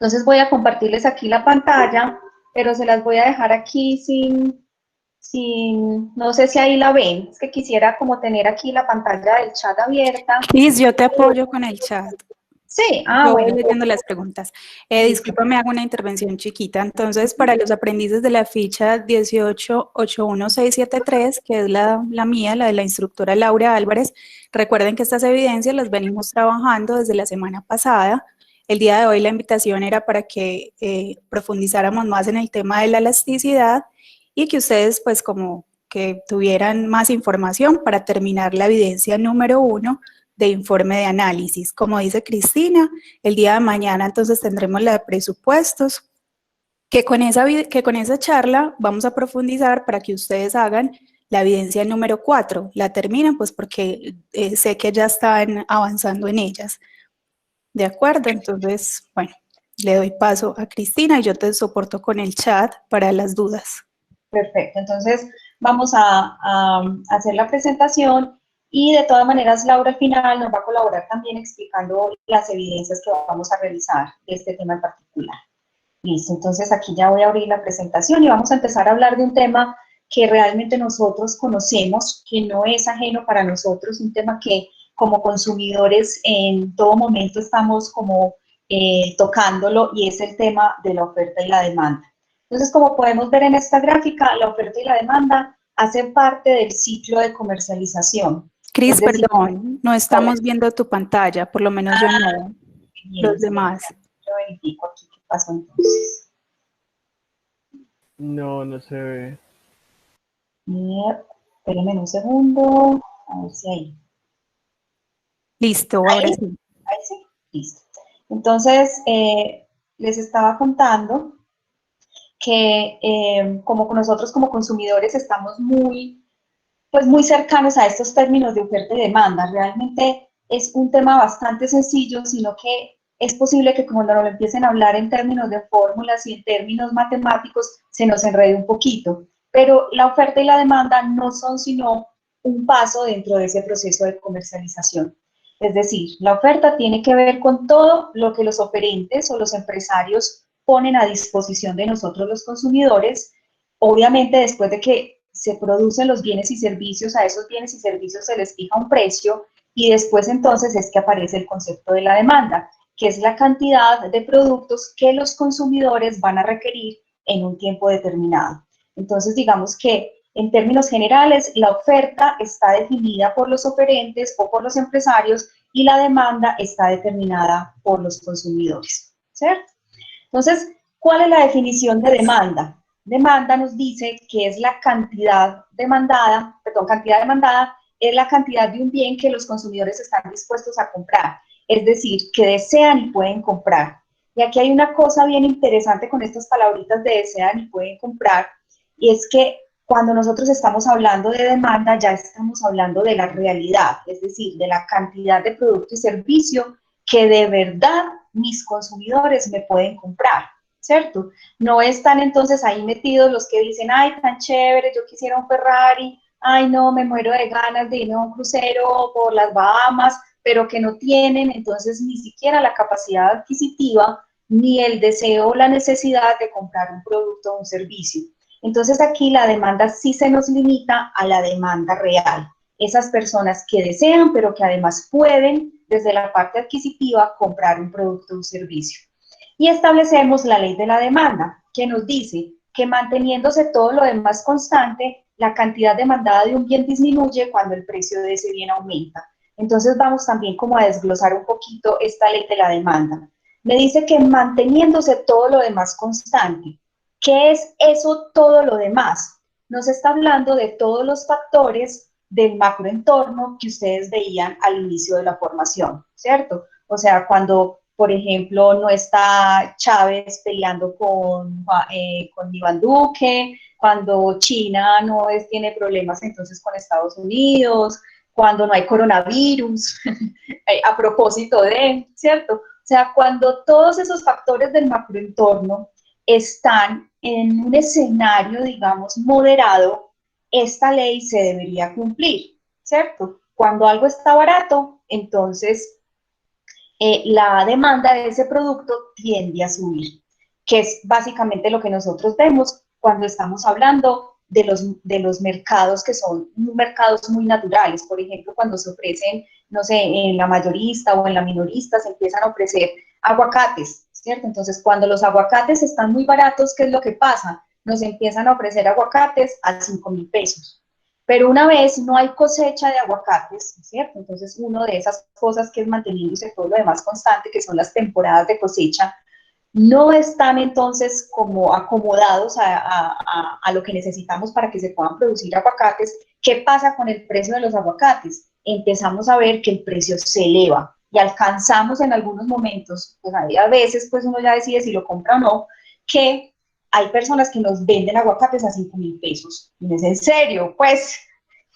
Entonces voy a compartirles aquí la pantalla, pero se las voy a dejar aquí no sé si ahí la ven, es que quisiera como tener aquí la pantalla del chat abierta. Liz, yo te apoyo con el chat. Sí, Yo voy bueno. leyendo las preguntas. Discúlpame, hago una intervención chiquita. Entonces, para los aprendices de la ficha 1881673, que es la mía, la de la instructora Laura Álvarez, recuerden que estas evidencias las venimos trabajando desde la semana pasada. El día de hoy la invitación era para que profundizáramos más en el tema de la elasticidad y que ustedes, pues, como que tuvieran más información para terminar la evidencia número 1 de informe de análisis. Como dice Cristina, el día de mañana entonces tendremos la de presupuestos, que con esa charla vamos a profundizar para que ustedes hagan la evidencia número 4. La terminan pues porque sé que ya están avanzando en ellas. ¿De acuerdo? Entonces, bueno, le doy paso a Cristina y yo te soporto con el chat para las dudas. Perfecto, entonces vamos a hacer la presentación y de todas maneras Laura al final nos va a colaborar también explicando las evidencias que vamos a realizar de este tema en particular. Listo, entonces aquí ya voy a abrir la presentación y vamos a empezar a hablar de un tema que realmente nosotros conocemos, que no es ajeno para nosotros, un tema que como consumidores en todo momento estamos como tocándolo, y es el tema de la oferta y la demanda. Entonces, como podemos ver en esta gráfica, la oferta y la demanda hacen parte del ciclo de comercialización. Cris, Es decir, perdón, no estamos viendo tu pantalla, por lo menos yo no, bien, los demás. yo verifico aquí qué pasó entonces. No, no se ve. Espérenme un segundo, a ver si ahí. Listo, ahora sí. Ahí sí, listo. Entonces, les estaba contando que como nosotros como consumidores estamos pues muy cercanos a estos términos de oferta y demanda. Realmente es un tema bastante sencillo, sino que es posible que cuando nos lo empiecen a hablar en términos de fórmulas y en términos matemáticos se nos enrede un poquito. Pero la oferta y la demanda no son sino un paso dentro de ese proceso de comercialización. Es decir, la oferta tiene que ver con todo lo que los oferentes o los empresarios ponen a disposición de nosotros los consumidores, obviamente después de que se producen los bienes y servicios, a esos bienes y servicios se les fija un precio, y después entonces es que aparece el concepto de la demanda, que es la cantidad de productos que los consumidores van a requerir en un tiempo determinado. Entonces, digamos que en términos generales, la oferta está definida por los oferentes o por los empresarios y la demanda está determinada por los consumidores, ¿cierto? Entonces, ¿cuál es la definición de demanda? Demanda nos dice que es la cantidad demandada es la cantidad de un bien que los consumidores están dispuestos a comprar, es decir, que desean y pueden comprar. Y aquí hay una cosa bien interesante con estas palabritas de desean y pueden comprar, y es que cuando nosotros estamos hablando de demanda, ya estamos hablando de la realidad, es decir, de la cantidad de producto y servicio que de verdad mis consumidores me pueden comprar, ¿cierto? No están entonces ahí metidos los que dicen, ay, tan chévere, yo quisiera un Ferrari, ay, no, me muero de ganas de irme a un crucero por las Bahamas, pero que no tienen entonces ni siquiera la capacidad adquisitiva, ni el deseo o la necesidad de comprar un producto o un servicio. Entonces aquí la demanda sí se nos limita a la demanda real. Esas personas que desean, pero que además pueden, desde la parte adquisitiva, comprar un producto o un servicio. Y establecemos la ley de la demanda, que nos dice que manteniéndose todo lo demás constante, la cantidad demandada de un bien disminuye cuando el precio de ese bien aumenta. Entonces vamos también como a desglosar un poquito esta ley de la demanda. Me dice que manteniéndose todo lo demás constante. ¿Qué es eso todo lo demás? Nos está hablando de todos los factores del macroentorno que ustedes veían al inicio de la formación, ¿cierto? O sea, cuando, por ejemplo, no está Chávez peleando con Iván Duque, cuando China tiene problemas entonces con Estados Unidos, cuando no hay coronavirus, a propósito de, ¿cierto? O sea, cuando todos esos factores del macroentorno están en un escenario, digamos, moderado, esta ley se debería cumplir, ¿cierto? Cuando algo está barato, entonces la demanda de ese producto tiende a subir, que es básicamente lo que nosotros vemos cuando estamos hablando de los mercados que son mercados muy naturales. Por ejemplo, cuando se ofrecen, no sé, en la mayorista o en la minorista se empiezan a ofrecer aguacates, ¿cierto? Entonces, cuando los aguacates están muy baratos, ¿qué es lo que pasa? Nos empiezan a ofrecer aguacates a 5.000 pesos. Pero una vez no hay cosecha de aguacates, ¿cierto? Entonces, una de esas cosas que es manteniéndose todo lo demás constante, que son las temporadas de cosecha, no están entonces como acomodados a lo que necesitamos para que se puedan producir aguacates. ¿Qué pasa con el precio de los aguacates? Empezamos a ver que el precio se eleva y alcanzamos en algunos momentos, pues a veces pues uno ya decide si lo compra o no, que hay personas que nos venden aguacates a 5.000 pesos. Y es en serio, pues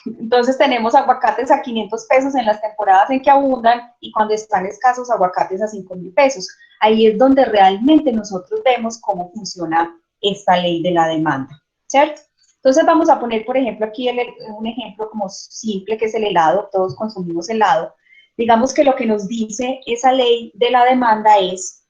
entonces tenemos aguacates a 500 pesos en las temporadas en que abundan y cuando están escasos aguacates a 5.000 pesos. Ahí es donde realmente nosotros vemos cómo funciona esta ley de la demanda, ¿cierto? Entonces vamos a poner, por ejemplo, aquí un ejemplo como simple que es el helado, todos consumimos helado. Digamos que lo que nos dice esa ley de la demanda es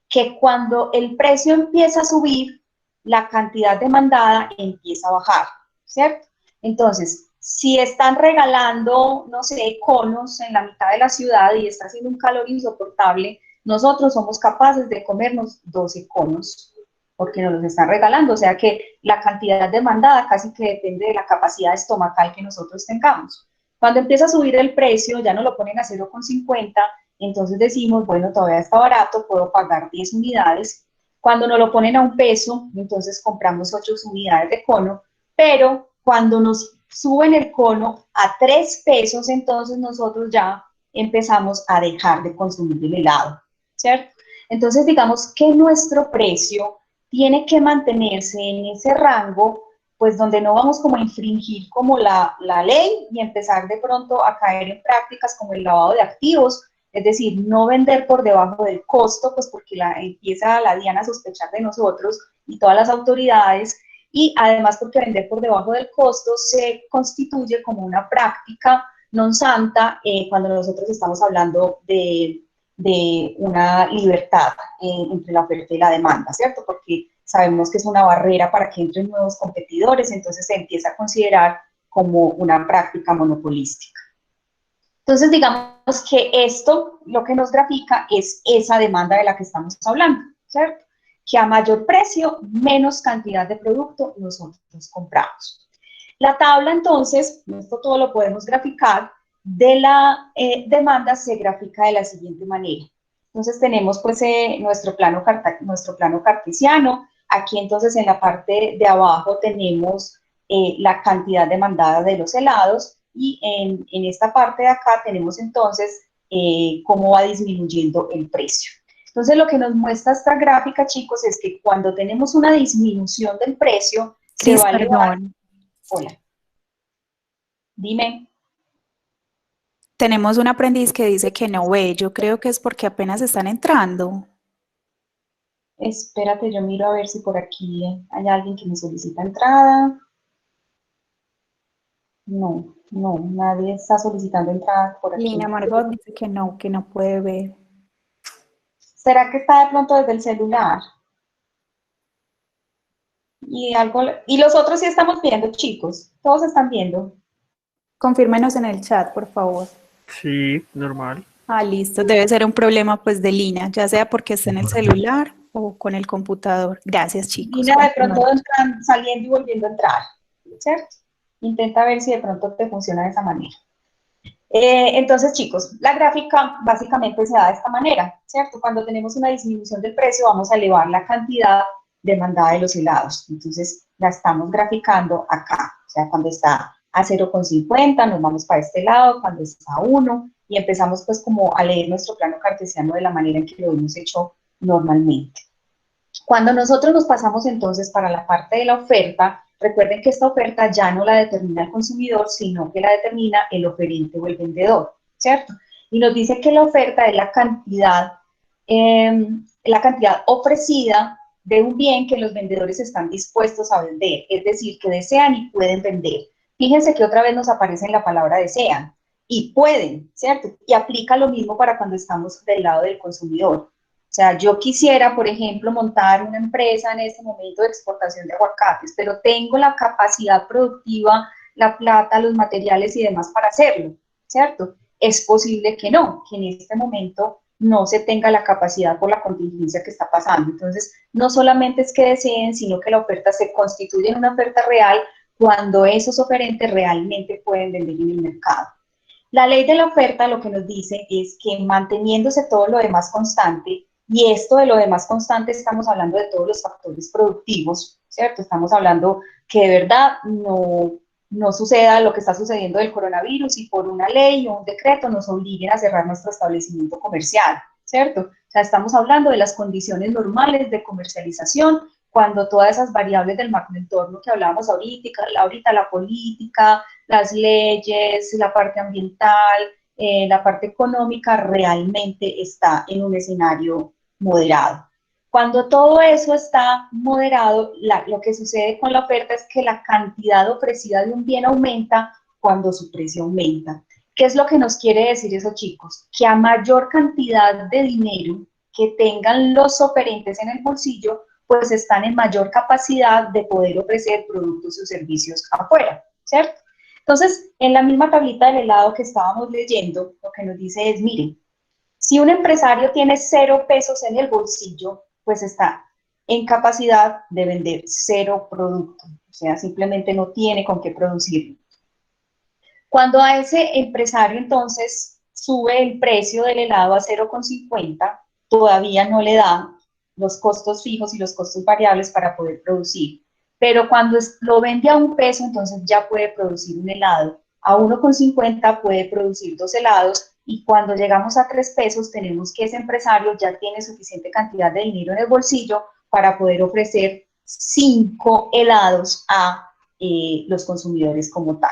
que cuando el precio empieza a subir, la cantidad demandada empieza a bajar, ¿cierto? Entonces, si están regalando, no sé, conos en la mitad de la ciudad y está haciendo un calor insoportable, nosotros somos capaces de comernos 12 conos porque nos los están regalando, o sea que la cantidad demandada casi que depende de la capacidad estomacal que nosotros tengamos. Cuando empieza a subir el precio, ya nos lo ponen a 0,50, entonces decimos, bueno, todavía está barato, puedo pagar 10 unidades. Cuando nos lo ponen a 1 peso, entonces compramos 8 unidades de cono, pero cuando nos suben el cono a 3 pesos, entonces nosotros ya empezamos a dejar de consumir el helado, ¿cierto? Entonces digamos que nuestro precio tiene que mantenerse en ese rango, pues donde no vamos como a infringir como la ley y empezar de pronto a caer en prácticas como el lavado de activos, es decir, no vender por debajo del costo, pues porque empieza la DIAN a sospechar de nosotros y todas las autoridades, y además porque vender por debajo del costo se constituye como una práctica non santa cuando nosotros estamos hablando de una libertad entre la oferta y la demanda, ¿cierto? Porque sabemos que es una barrera para que entren nuevos competidores, entonces se empieza a considerar como una práctica monopolística. Entonces, digamos que esto lo que nos grafica es esa demanda de la que estamos hablando, ¿cierto? Que a mayor precio, menos cantidad de producto nosotros compramos. La tabla, entonces, esto todo lo podemos graficar, de la demanda se grafica de la siguiente manera. Entonces, tenemos pues nuestro plano cartesiano. Aquí, entonces, en la parte de abajo tenemos la cantidad demandada de los helados, y en esta parte de acá tenemos entonces cómo va disminuyendo el precio. Entonces lo que nos muestra esta gráfica, chicos, es que cuando tenemos una disminución del precio, se va a elevar... Hola. Dime. Tenemos un aprendiz que dice que no ve, yo creo que es porque apenas están entrando. Espérate, yo miro a ver si por aquí hay alguien que me solicita entrada. No, nadie está solicitando entrada por aquí. Lina Margot dice que no puede ver. ¿Será que está de pronto desde el celular? Y los otros sí estamos viendo, chicos. Todos están viendo. Confírmenos en el chat, por favor. Sí, normal. Ah, listo. Debe ser un problema pues de Lina, ya sea porque está en el celular o con el computador. Gracias, chicos. Lina de pronto entran, saliendo y volviendo a entrar, ¿cierto? Intenta ver si de pronto te funciona de esa manera. Entonces, chicos, la gráfica básicamente se da de esta manera, ¿cierto? Cuando tenemos una disminución del precio, vamos a elevar la cantidad demandada de los helados. Entonces, la estamos graficando acá. O sea, cuando está a 0,50, nos vamos para este lado, cuando está a 1, y empezamos pues como a leer nuestro plano cartesiano de la manera en que lo hemos hecho normalmente. Cuando nosotros nos pasamos entonces para la parte de la oferta, recuerden que esta oferta ya no la determina el consumidor, sino que la determina el oferente o el vendedor, ¿cierto? Y nos dice que la oferta es la cantidad ofrecida de un bien que los vendedores están dispuestos a vender, es decir, que desean y pueden vender. Fíjense que otra vez nos aparece en la palabra desean. y pueden, ¿cierto? Y aplica lo mismo para cuando estamos del lado del consumidor. O sea, yo quisiera, por ejemplo, montar una empresa en este momento de exportación de aguacates, pero tengo la capacidad productiva, la plata, los materiales y demás para hacerlo, ¿cierto? Es posible que no, que en este momento no se tenga la capacidad por la contingencia que está pasando. Entonces, no solamente es que deseen, sino que la oferta se constituye en una oferta real cuando esos oferentes realmente pueden vender en el mercado. La ley de la oferta lo que nos dice es que manteniéndose todo lo demás constante, y esto de lo demás constante estamos hablando de todos los factores productivos, ¿cierto? Estamos hablando que de verdad no suceda lo que está sucediendo del coronavirus y por una ley o un decreto nos obliguen a cerrar nuestro establecimiento comercial, ¿cierto? O sea, estamos hablando de las condiciones normales de comercialización cuando todas esas variables del macroentorno que hablábamos ahorita, la política, las leyes, la parte ambiental, la parte económica realmente está en un escenario moderado. Cuando todo eso está moderado, lo que sucede con la oferta es que la cantidad ofrecida de un bien aumenta cuando su precio aumenta. ¿Qué es lo que nos quiere decir eso, chicos? Que a mayor cantidad de dinero que tengan los oferentes en el bolsillo, pues están en mayor capacidad de poder ofrecer productos o servicios afuera, ¿cierto? Entonces, en la misma tablita del helado que estábamos leyendo, lo que nos dice es, miren, si un empresario tiene 0 pesos en el bolsillo, pues está en capacidad de vender 0 producto, o sea, simplemente no tiene con qué producirlo. Cuando a ese empresario entonces sube el precio del helado a 0,50, todavía no le da los costos fijos y los costos variables para poder producir. Pero cuando lo vende a 1 peso, entonces ya puede producir un helado. A 1,50 puede producir 2 helados y cuando llegamos a 3 pesos tenemos que ese empresario ya tiene suficiente cantidad de dinero en el bolsillo para poder ofrecer 5 helados a los consumidores como tal.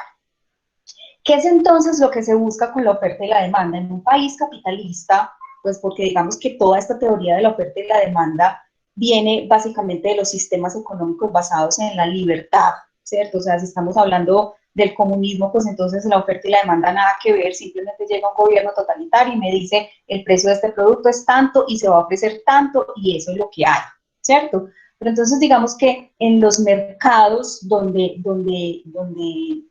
¿Qué es entonces lo que se busca con la oferta y la demanda? En un país capitalista, pues porque digamos que toda esta teoría de la oferta y la demanda viene básicamente de los sistemas económicos basados en la libertad, ¿cierto? O sea, si estamos hablando del comunismo, pues entonces la oferta y la demanda nada que ver, simplemente llega un gobierno totalitario y me dice el precio de este producto es tanto y se va a ofrecer tanto y eso es lo que hay, ¿cierto? Pero entonces digamos que en los mercados donde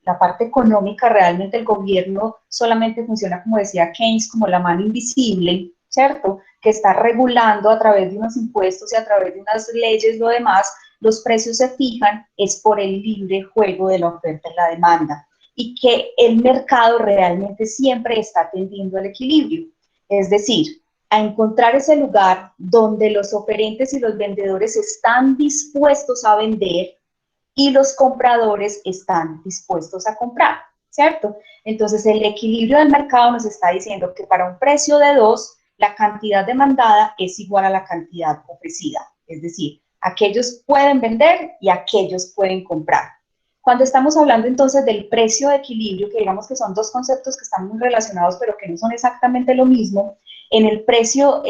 la parte económica realmente el gobierno solamente funciona, como decía Keynes, como la mano invisible, ¿cierto? Que está regulando a través de unos impuestos y a través de unas leyes lo demás, los precios se fijan, es por el libre juego de la oferta y la demanda. Y que el mercado realmente siempre está tendiendo al equilibrio. Es decir, a encontrar ese lugar donde los oferentes y los vendedores están dispuestos a vender y los compradores están dispuestos a comprar, ¿cierto? Entonces, el equilibrio del mercado nos está diciendo que para un precio de 2, la cantidad demandada es igual a la cantidad ofrecida. Es decir, aquellos pueden vender y aquellos pueden comprar. Cuando estamos hablando entonces del precio de equilibrio, que digamos que son dos conceptos que están muy relacionados, pero que no son exactamente lo mismo, en el precio,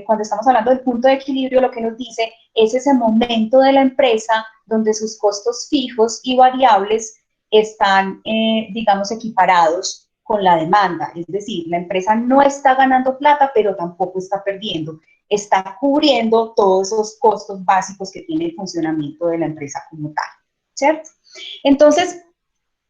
cuando estamos hablando del punto de equilibrio, lo que nos dice es ese momento de la empresa donde sus costos fijos y variables están, digamos, equiparados con la demanda. Es decir, la empresa no está ganando plata, pero tampoco está perdiendo. Está cubriendo todos esos costos básicos que tiene el funcionamiento de la empresa como tal, ¿cierto? Entonces,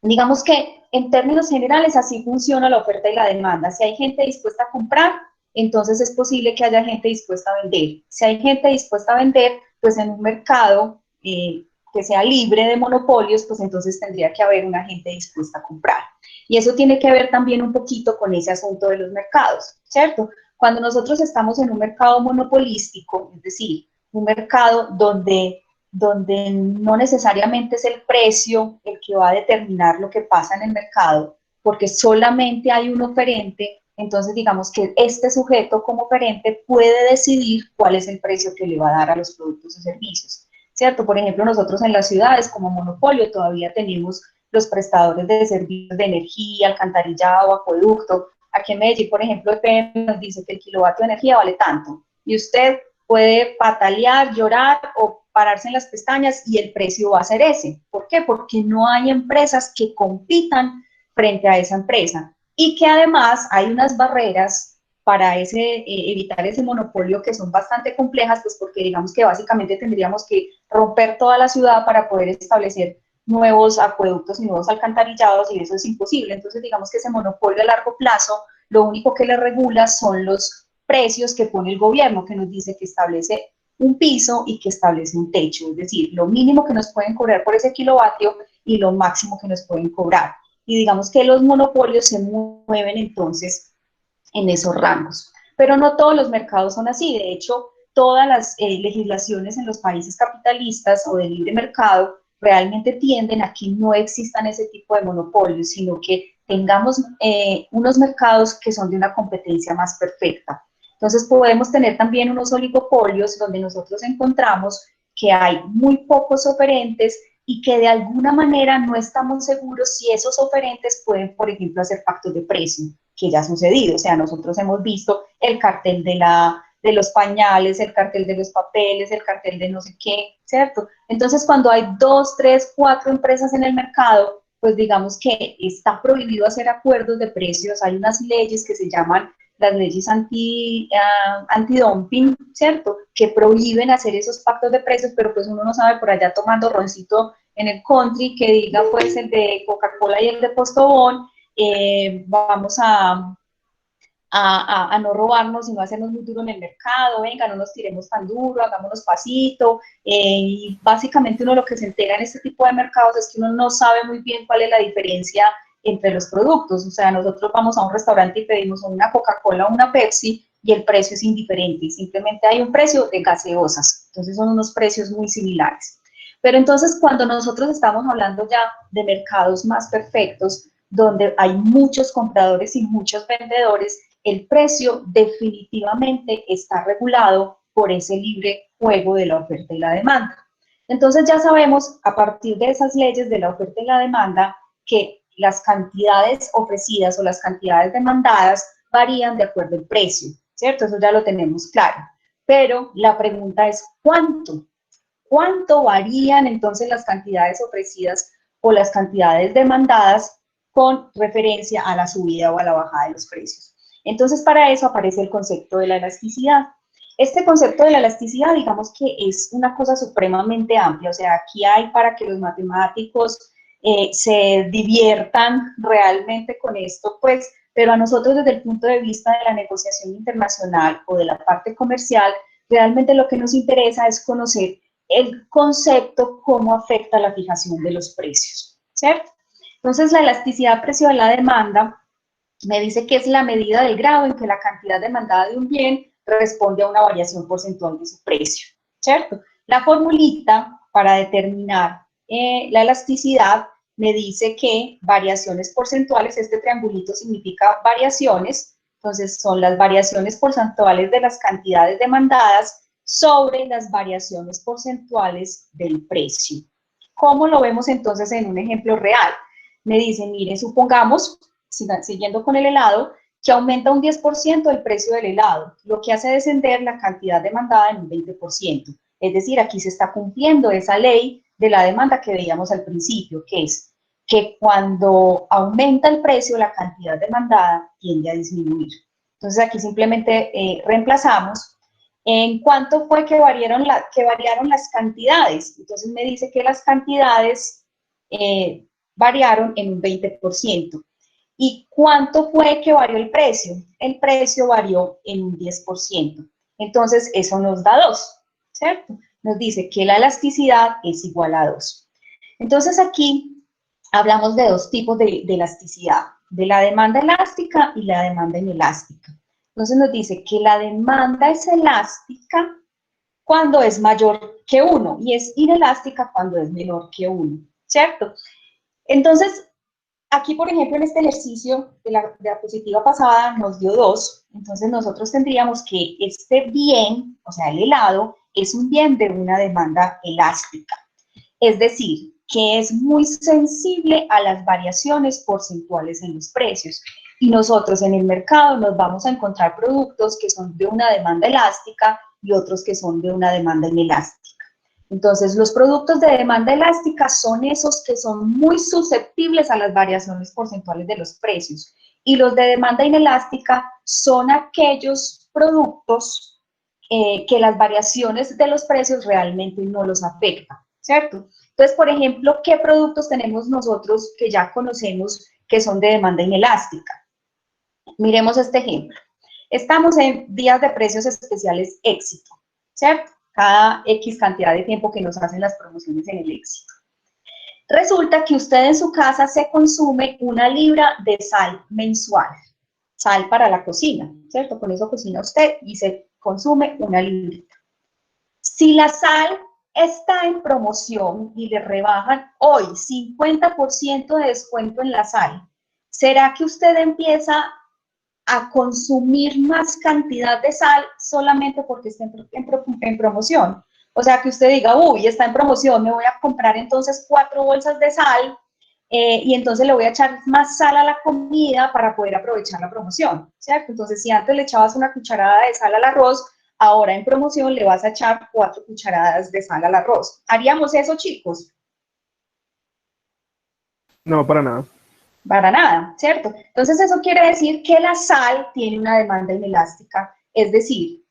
digamos que en términos generales así funciona la oferta y la demanda. Si hay gente dispuesta a comprar, entonces es posible que haya gente dispuesta a vender. Si hay gente dispuesta a vender, pues en un mercado que sea libre de monopolios, pues entonces tendría que haber una gente dispuesta a comprar. Y eso tiene que ver también un poquito con ese asunto de los mercados, ¿cierto? Cuando nosotros estamos en un mercado monopolístico, es decir, un mercado donde no necesariamente es el precio el que va a determinar lo que pasa en el mercado, porque solamente hay un oferente, entonces digamos que este sujeto como oferente puede decidir cuál es el precio que le va a dar a los productos o servicios, ¿cierto? Por ejemplo, nosotros en las ciudades como monopolio todavía tenemos los prestadores de servicios de energía, alcantarillado, acueducto. Aquí en Medellín, por ejemplo, EPM nos dice que el kilovatio de energía vale tanto y usted puede patalear, llorar o pararse en las pestañas y el precio va a ser ese. ¿Por qué? Porque no hay empresas que compitan frente a esa empresa. y que además hay unas barreras para evitar ese monopolio que son bastante complejas, pues porque digamos que básicamente tendríamos que romper toda la ciudad para poder establecer nuevos acueductos y nuevos alcantarillados, y eso es imposible. Entonces digamos que ese monopolio a largo plazo, lo único que le regula son los precios que pone el gobierno, que nos dice que establece un piso y que establece un techo, es decir, lo mínimo que nos pueden cobrar por ese kilovatio y lo máximo que nos pueden cobrar. Y digamos que los monopolios se mueven entonces en esos rangos. Pero no todos los mercados son así. De hecho, todas las legislaciones en los países capitalistas o de libre mercado realmente tienden a que no existan ese tipo de monopolios, sino que tengamos unos mercados que son de una competencia más perfecta. Entonces podemos tener también unos oligopolios donde nosotros encontramos que hay muy pocos oferentes y que de alguna manera no estamos seguros si esos oferentes pueden, por ejemplo, hacer pactos de precio, que ya ha sucedido. O sea, nosotros hemos visto el cartel de los pañales, el cartel de los papeles, el cartel de no sé qué, ¿cierto? Entonces, cuando hay 2, 3, 4 empresas en el mercado, pues digamos que está prohibido hacer acuerdos de precios. Hay unas leyes que se llaman las leyes antidumping, ¿cierto? Que prohíben hacer esos pactos de precios, pero pues uno no sabe por allá tomando roncito en el country que diga pues el de Coca-Cola y el de Postobón, vamos a no robarnos y no hacernos muy duro en el mercado, venga, no nos tiremos tan duro, hagámonos pasito, y básicamente uno lo que se entera en este tipo de mercados es que uno no sabe muy bien cuál es la diferencia entre los productos. O sea, nosotros vamos a un restaurante y pedimos una Coca-Cola o una Pepsi y el precio es indiferente, simplemente hay un precio de gaseosas, entonces son unos precios muy similares. Pero entonces cuando nosotros estamos hablando ya de mercados más perfectos, donde hay muchos compradores y muchos vendedores, el precio definitivamente está regulado por ese libre juego de la oferta y la demanda. Entonces ya sabemos, a partir de esas leyes de la oferta y la demanda, que las cantidades ofrecidas o las cantidades demandadas varían de acuerdo al precio, ¿cierto? Eso ya lo tenemos claro. Pero la pregunta es, ¿cuánto? ¿Cuánto varían entonces las cantidades ofrecidas o las cantidades demandadas con referencia a la subida o a la bajada de los precios? Entonces, para eso aparece el concepto de la elasticidad. Este concepto de la elasticidad, digamos que es una cosa supremamente amplia, o sea, aquí hay para que los matemáticos se diviertan realmente con esto, pues, pero a nosotros desde el punto de vista de la negociación internacional o de la parte comercial, realmente lo que nos interesa es conocer el concepto, cómo afecta la fijación de los precios, ¿cierto? Entonces, la elasticidad precio de la demanda me dice que es la medida del grado en que la cantidad demandada de un bien responde a una variación porcentual de su precio, ¿cierto? La formulita para determinar la elasticidad me dice que variaciones porcentuales, este triangulito significa variaciones, entonces son las variaciones porcentuales de las cantidades demandadas sobre las variaciones porcentuales del precio. ¿Cómo lo vemos entonces en un ejemplo real? Me dice, mire, supongamos, siguiendo con el helado, que aumenta un 10% el precio del helado, lo que hace descender la cantidad demandada en un 20%. Es decir, aquí se está cumpliendo esa ley de la demanda que veíamos al principio, que es que cuando aumenta el precio, la cantidad demandada tiende a disminuir. Entonces aquí simplemente reemplazamos en cuánto fue que variaron las cantidades. Entonces me dice que las cantidades variaron en un 20%. ¿Y cuánto fue que varió el precio? El precio varió en un 10%. Entonces, eso nos da 2, ¿cierto? Nos dice que la elasticidad es igual a 2. Entonces, aquí hablamos de dos tipos de elasticidad, de la demanda elástica y la demanda inelástica. Entonces, nos dice que la demanda es elástica cuando es mayor que 1 y es inelástica cuando es menor que 1, ¿cierto? Entonces, aquí, por ejemplo, en este ejercicio de la diapositiva pasada nos dio 2, entonces nosotros tendríamos que este bien, o sea, el helado, es un bien de una demanda elástica, es decir, que es muy sensible a las variaciones porcentuales en los precios. Y nosotros en el mercado nos vamos a encontrar productos que son de una demanda elástica y otros que son de una demanda inelástica. Entonces, los productos de demanda elástica son esos que son muy susceptibles a las variaciones porcentuales de los precios. Y los de demanda inelástica son aquellos productos que las variaciones de los precios realmente no los afectan, ¿cierto? Entonces, por ejemplo, ¿qué productos tenemos nosotros que ya conocemos que son de demanda inelástica? Miremos este ejemplo. Estamos en días de precios especiales éxito, ¿cierto? Cada X cantidad de tiempo que nos hacen las promociones en el éxito. Resulta que usted en su casa se consume 1 libra de sal mensual, sal para la cocina, ¿cierto? Con eso cocina usted y se consume 1 librita. Si la sal está en promoción y le rebajan hoy 50% de descuento en la sal, ¿será que usted empieza a consumir más cantidad de sal solamente porque está en promoción? O sea, que usted diga, uy, está en promoción, me voy a comprar entonces 4 bolsas de sal y entonces le voy a echar más sal a la comida para poder aprovechar la promoción, ¿cierto? Entonces, si antes le echabas 1 cucharada de sal al arroz, ahora en promoción le vas a echar 4 cucharadas de sal al arroz. ¿Haríamos eso, chicos? No, para nada. Para nada, ¿cierto? Entonces eso quiere decir que la sal tiene una demanda inelástica, es decir,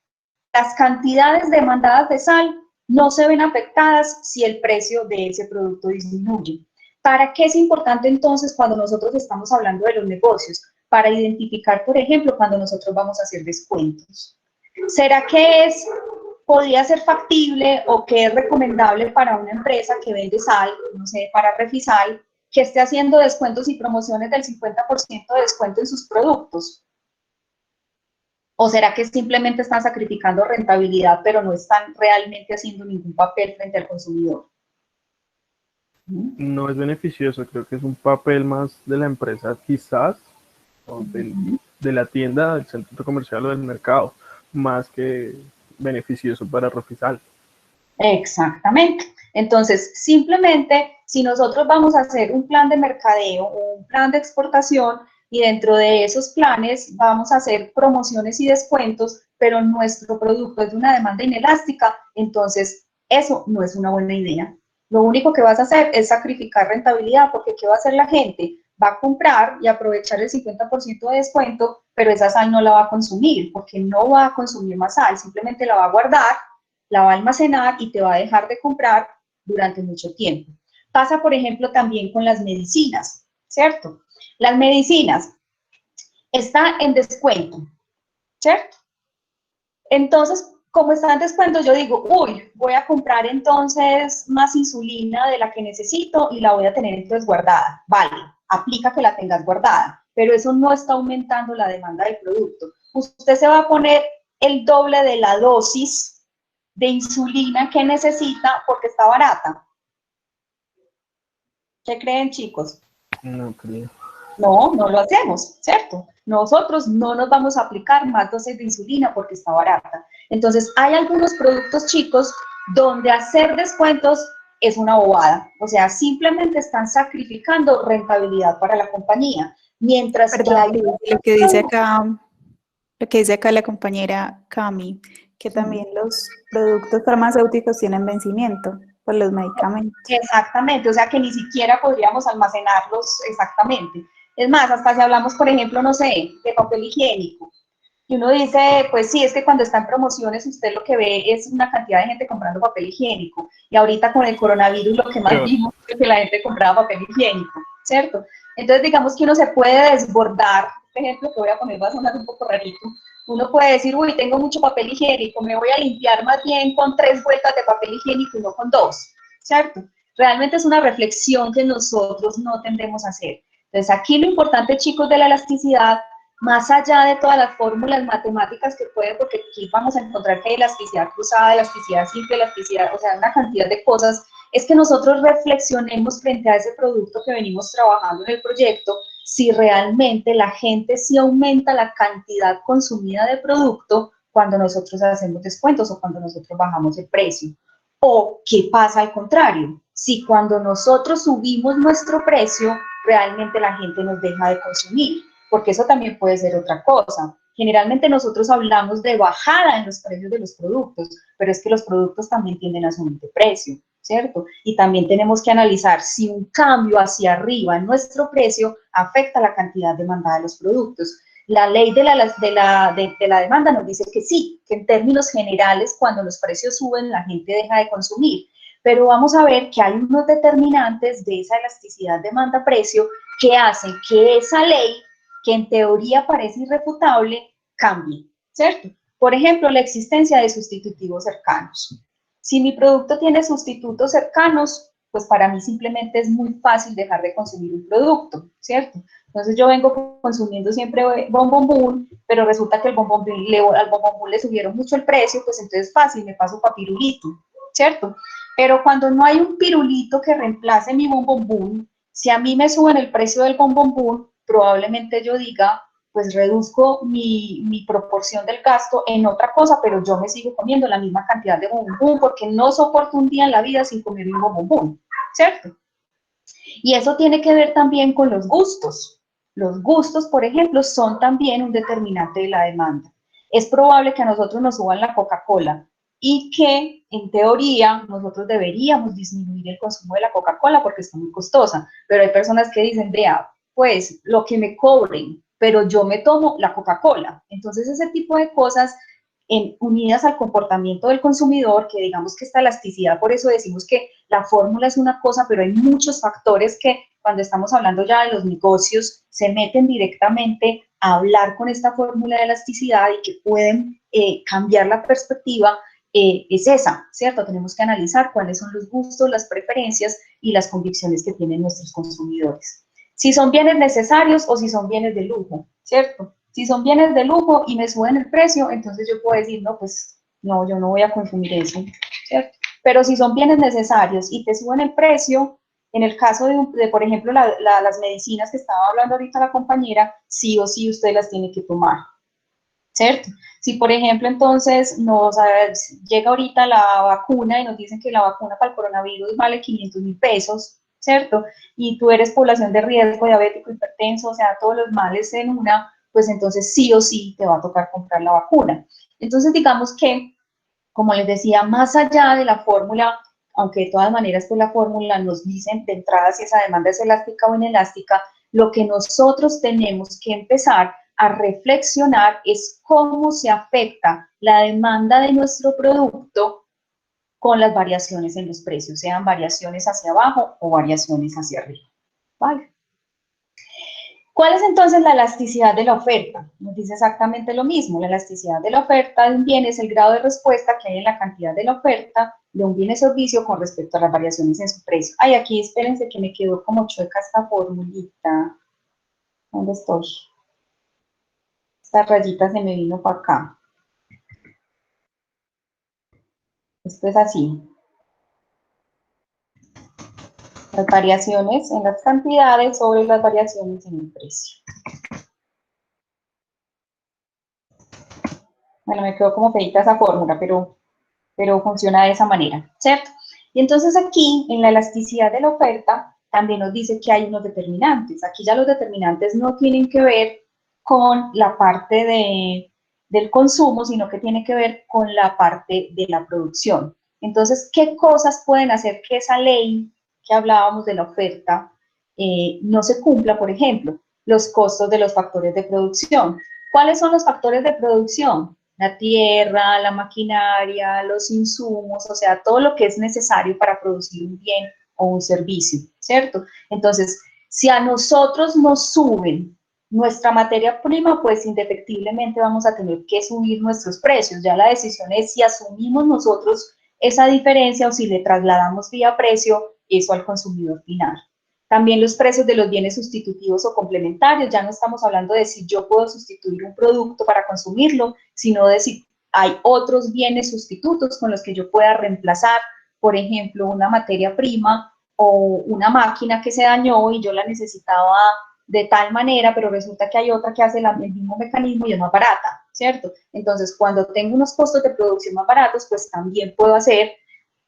las cantidades demandadas de sal no se ven afectadas si el precio de ese producto disminuye. ¿Para qué es importante entonces cuando nosotros estamos hablando de los negocios? Para identificar, por ejemplo, cuando nosotros vamos a hacer descuentos. ¿Será que podría ser factible o que es recomendable para una empresa que vende sal, no sé, para Refisal, que esté haciendo descuentos y promociones del 50% de descuento en sus productos? ¿O será que simplemente están sacrificando rentabilidad, pero no están realmente haciendo ningún papel frente al consumidor? No es beneficioso, creo que es un papel más de la empresa, quizás, o de la tienda, del centro comercial o del mercado, más que beneficioso para Refisal. Exactamente. Entonces, simplemente, si nosotros vamos a hacer un plan de mercadeo o un plan de exportación y dentro de esos planes vamos a hacer promociones y descuentos, pero nuestro producto es de una demanda inelástica, entonces eso no es una buena idea. Lo único que vas a hacer es sacrificar rentabilidad, porque ¿qué va a hacer la gente? Va a comprar y aprovechar el 50% de descuento, pero esa sal no la va a consumir, porque no va a consumir más sal, simplemente la va a guardar, la va a almacenar y te va a dejar de comprar durante mucho tiempo. Pasa, por ejemplo, también con las medicinas, ¿cierto? Las medicinas están en descuento, ¿cierto? Entonces, como está en descuento, yo digo, uy, voy a comprar entonces más insulina de la que necesito y la voy a tener entonces guardada. Vale, aplica que la tengas guardada, pero eso no está aumentando la demanda del producto. Usted se va a poner el doble de la dosis de insulina que necesita porque está barata. ¿Qué creen, chicos? No creo. No, no lo hacemos, ¿cierto? Nosotros no nos vamos a aplicar más dosis de insulina porque está barata. Entonces, hay algunos productos, chicos, donde hacer descuentos es una bobada. O sea, simplemente están sacrificando rentabilidad para la compañía. Mientras que hay... Lo que dice acá la compañera Cami, que también los productos farmacéuticos tienen vencimiento por los medicamentos. Exactamente, o sea que ni siquiera podríamos almacenarlos exactamente. Es más, hasta si hablamos, por ejemplo, no sé, de papel higiénico, y uno dice, pues sí, es que cuando está en promociones usted lo que ve es una cantidad de gente comprando papel higiénico, y ahorita con el coronavirus lo que más vimos es que la gente compraba papel higiénico, ¿cierto? Entonces digamos que uno se puede desbordar, este ejemplo que voy a poner va a sonar un poco rarito, uno puede decir, uy, tengo mucho papel higiénico, me voy a limpiar más bien con 3 vueltas de papel higiénico y no con 2, ¿cierto? Realmente es una reflexión que nosotros no tendemos a hacer. Entonces aquí lo importante, chicos, de la elasticidad, más allá de todas las fórmulas matemáticas que pueden, porque aquí vamos a encontrar que hay elasticidad cruzada, elasticidad simple, elasticidad, o sea, una cantidad de cosas, es que nosotros reflexionemos frente a ese producto que venimos trabajando en el proyecto, si realmente la gente sí aumenta la cantidad consumida de producto cuando nosotros hacemos descuentos o cuando nosotros bajamos el precio. O qué pasa al contrario, si cuando nosotros subimos nuestro precio, realmente la gente nos deja de consumir, porque eso también puede ser otra cosa. Generalmente nosotros hablamos de bajada en los precios de los productos, pero es que los productos también tienden a subir de precio, ¿cierto? Y también tenemos que analizar si un cambio hacia arriba en nuestro precio afecta la cantidad demandada de los productos. La ley de la demanda nos dice que sí, que en términos generales, cuando los precios suben, la gente deja de consumir. Pero vamos a ver que hay unos determinantes de esa elasticidad demanda-precio que hacen que esa ley, que en teoría parece irrefutable, cambie, ¿cierto? Por ejemplo, la existencia de sustitutivos cercanos. Si mi producto tiene sustitutos cercanos, pues para mí simplemente es muy fácil dejar de consumir un producto, ¿cierto? Entonces yo vengo consumiendo siempre bombombún, pero resulta que al bombombún le subieron mucho el precio, pues entonces fácil, me paso para pirulito, ¿cierto? Pero cuando no hay un pirulito que reemplace mi bombombún, si a mí me suben el precio del bombombún, probablemente yo diga, pues reduzco mi proporción del gasto en otra cosa, pero yo me sigo comiendo la misma cantidad de bombombún porque no soporto un día en la vida sin comer un bombombún, ¿cierto? Y eso tiene que ver también con los gustos. Los gustos, por ejemplo, son también un determinante de la demanda. Es probable que a nosotros nos suban la Coca-Cola y que, en teoría, nosotros deberíamos disminuir el consumo de la Coca-Cola porque está muy costosa. Pero hay personas que dicen, vea, pues lo que me cobren, pero yo me tomo la Coca-Cola. Entonces, ese tipo de cosas unidas al comportamiento del consumidor, que digamos que esta elasticidad, por eso decimos que la fórmula es una cosa, pero hay muchos factores que cuando estamos hablando ya de los negocios se meten directamente a hablar con esta fórmula de elasticidad y que pueden cambiar la perspectiva, es esa, ¿cierto? Tenemos que analizar cuáles son los gustos, las preferencias y las convicciones que tienen nuestros consumidores. Si son bienes necesarios o si son bienes de lujo, ¿cierto? Si son bienes de lujo y me suben el precio, entonces yo puedo decir, no, pues no, yo no voy a consumir eso, ¿cierto? Pero si son bienes necesarios y te suben el precio, en el caso de por ejemplo, las medicinas que estaba hablando ahorita la compañera, sí o sí usted las tiene que tomar, ¿cierto? Si, por ejemplo, entonces llega ahorita la vacuna y nos dicen que la vacuna para el coronavirus vale 500.000 pesos, ¿cierto? Y tú eres población de riesgo, diabético, hipertenso, o sea, todos los males en una, pues entonces sí o sí te va a tocar comprar la vacuna. Entonces, digamos que, como les decía, más allá de la fórmula, aunque de todas maneras pues la fórmula nos dicen de entrada si esa demanda es elástica o inelástica, lo que nosotros tenemos que empezar a reflexionar es cómo se afecta la demanda de nuestro producto con las variaciones en los precios, sean variaciones hacia abajo o variaciones hacia arriba, ¿vale? ¿Cuál es entonces la elasticidad de la oferta? Nos dice exactamente lo mismo. La elasticidad de la oferta de un bien es el grado de respuesta que hay en la cantidad de la oferta de un bien o servicio con respecto a las variaciones en su precio. Ay, aquí espérense que me quedó como chueca esta formulita. ¿Dónde estoy? Esta rayita se me vino para acá. Esto es así. Las variaciones en las cantidades sobre las variaciones en el precio. Bueno, me quedó como feita esa fórmula, pero funciona de esa manera, ¿cierto? Y entonces aquí, en la elasticidad de la oferta, también nos dice que hay unos determinantes. Aquí ya los determinantes no tienen que ver con la parte del consumo, sino que tiene que ver con la parte de la producción. Entonces, ¿qué cosas pueden hacer que esa ley que hablábamos de la oferta no se cumpla? Por ejemplo, los costos de los factores de producción. ¿Cuáles son los factores de producción? La tierra, la maquinaria, los insumos, o sea, todo lo que es necesario para producir un bien o un servicio, ¿cierto? Entonces, si a nosotros nos suben nuestra materia prima, pues indefectiblemente vamos a tener que subir nuestros precios. Ya la decisión es si asumimos nosotros esa diferencia o si le trasladamos vía precio eso al consumidor final. También los precios de los bienes sustitutivos o complementarios, ya no estamos hablando de si yo puedo sustituir un producto para consumirlo, sino de si hay otros bienes sustitutos con los que yo pueda reemplazar, por ejemplo, una materia prima o una máquina que se dañó y yo la necesitaba de tal manera, pero resulta que hay otra que hace el mismo mecanismo y es más barata, ¿cierto? Entonces, cuando tengo unos costos de producción más baratos, pues también puedo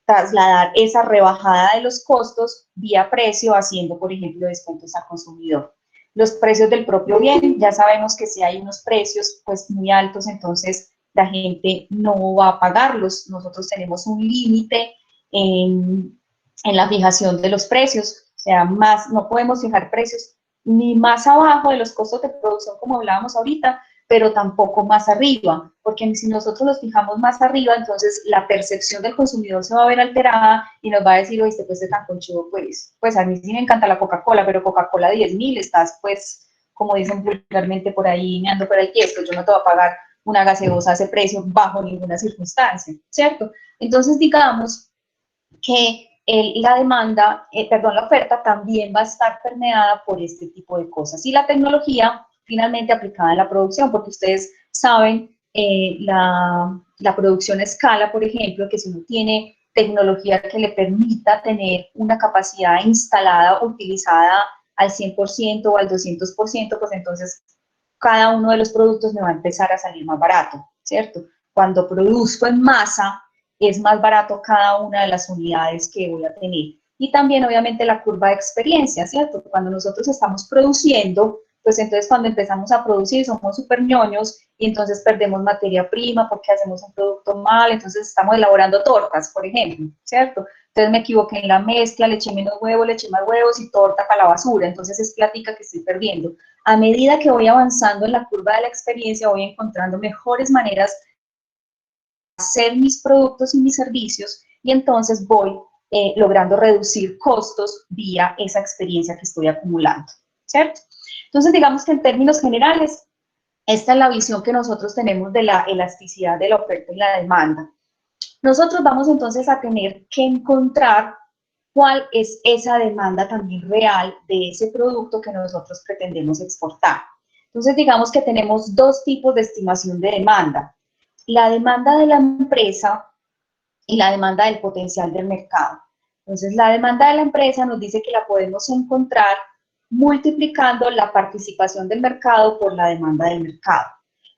trasladar esa rebajada de los costos vía precio, haciendo, por ejemplo, descuentos al consumidor. Los precios del propio bien, ya sabemos que si hay unos precios pues muy altos, entonces la gente no va a pagarlos. Nosotros tenemos un límite en la fijación de los precios, o sea, no podemos fijar precios ni más abajo de los costos de producción, como hablábamos ahorita, pero tampoco más arriba, porque si nosotros los fijamos más arriba, entonces la percepción del consumidor se va a ver alterada y nos va a decir, oíste, pues tan conchudo, pues a mí sí me encanta la Coca-Cola, pero Coca-Cola 10.000, estás pues, como dicen vulgarmente por ahí, me ando por el tiesto, yo no te voy a pagar una gaseosa a ese precio bajo ninguna circunstancia, ¿cierto? Entonces, digamos que la demanda, la oferta también va a estar permeada por este tipo de cosas. Y la tecnología finalmente aplicada en la producción, porque ustedes saben, la producción a escala, por ejemplo, que si uno tiene tecnología que le permita tener una capacidad instalada o utilizada al 100% o al 200%, pues entonces cada uno de los productos me va a empezar a salir más barato, ¿cierto? Cuando produzco en masa, es más barato cada una de las unidades que voy a tener. Y también, obviamente, la curva de experiencia, ¿cierto? Cuando nosotros estamos produciendo, pues entonces cuando empezamos a producir somos súper ñoños y entonces perdemos materia prima porque hacemos un producto mal, entonces estamos elaborando tortas, por ejemplo, ¿cierto? Entonces me equivoqué en la mezcla, le eché menos huevo, le eché más huevos y torta para la basura, entonces es plática que estoy perdiendo. A medida que voy avanzando en la curva de la experiencia, voy encontrando mejores maneras hacer mis productos y mis servicios y entonces voy logrando reducir costos vía esa experiencia que estoy acumulando, ¿cierto? Entonces, digamos que en términos generales, esta es la visión que nosotros tenemos de la elasticidad de la oferta y la demanda. Nosotros vamos entonces a tener que encontrar cuál es esa demanda también real de ese producto que nosotros pretendemos exportar. Entonces, digamos que tenemos dos tipos de estimación de demanda. La demanda de la empresa y la demanda del potencial del mercado. Entonces, la demanda de la empresa nos dice que la podemos encontrar multiplicando la participación del mercado por la demanda del mercado.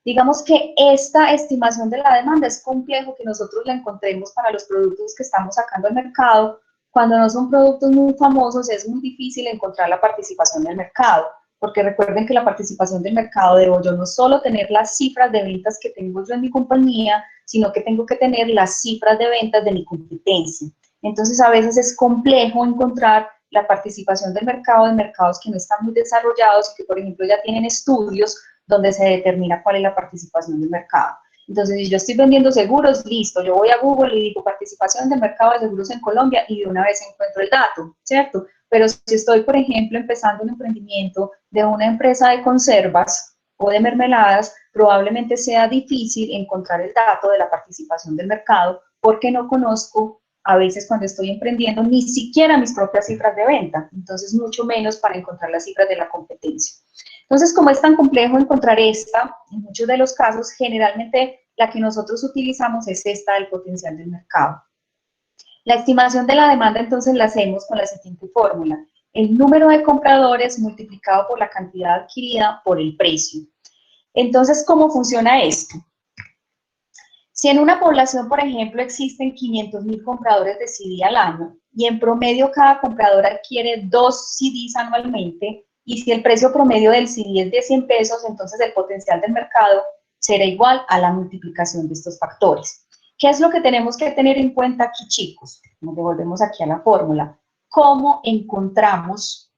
Digamos que esta estimación de la demanda es complejo que nosotros la encontremos para los productos que estamos sacando al mercado. Cuando no son productos muy famosos es muy difícil encontrar la participación del mercado, porque recuerden que la participación del mercado debo yo no solo tener las cifras de ventas que tengo yo en mi compañía, sino que tengo que tener las cifras de ventas de mi competencia. Entonces, a veces es complejo encontrar la participación del mercado en mercados que no están muy desarrollados y que, por ejemplo, ya tienen estudios donde se determina cuál es la participación del mercado. Entonces, si yo estoy vendiendo seguros, listo, yo voy a Google y digo participación del mercado de seguros en Colombia y de una vez encuentro el dato, ¿cierto? Pero si estoy, por ejemplo, empezando un emprendimiento de una empresa de conservas o de mermeladas, probablemente sea difícil encontrar el dato de la participación del mercado porque no conozco, a veces cuando estoy emprendiendo, ni siquiera mis propias cifras de venta, entonces mucho menos para encontrar las cifras de la competencia. Entonces, como es tan complejo encontrar esta, en muchos de los casos, generalmente la que nosotros utilizamos es esta del potencial del mercado. La estimación de la demanda, entonces, la hacemos con la siguiente fórmula. El número de compradores multiplicado por la cantidad adquirida por el precio. Entonces, ¿cómo funciona esto? Si en una población, por ejemplo, existen 500.000 compradores de CD al año y en promedio cada comprador adquiere 2 CDs anualmente, y si el precio promedio del CD es de 100 pesos, entonces el potencial del mercado será igual a la multiplicación de estos factores. ¿Qué es lo que tenemos que tener en cuenta aquí, chicos? Nos devolvemos aquí a la fórmula. ¿Cómo encontramos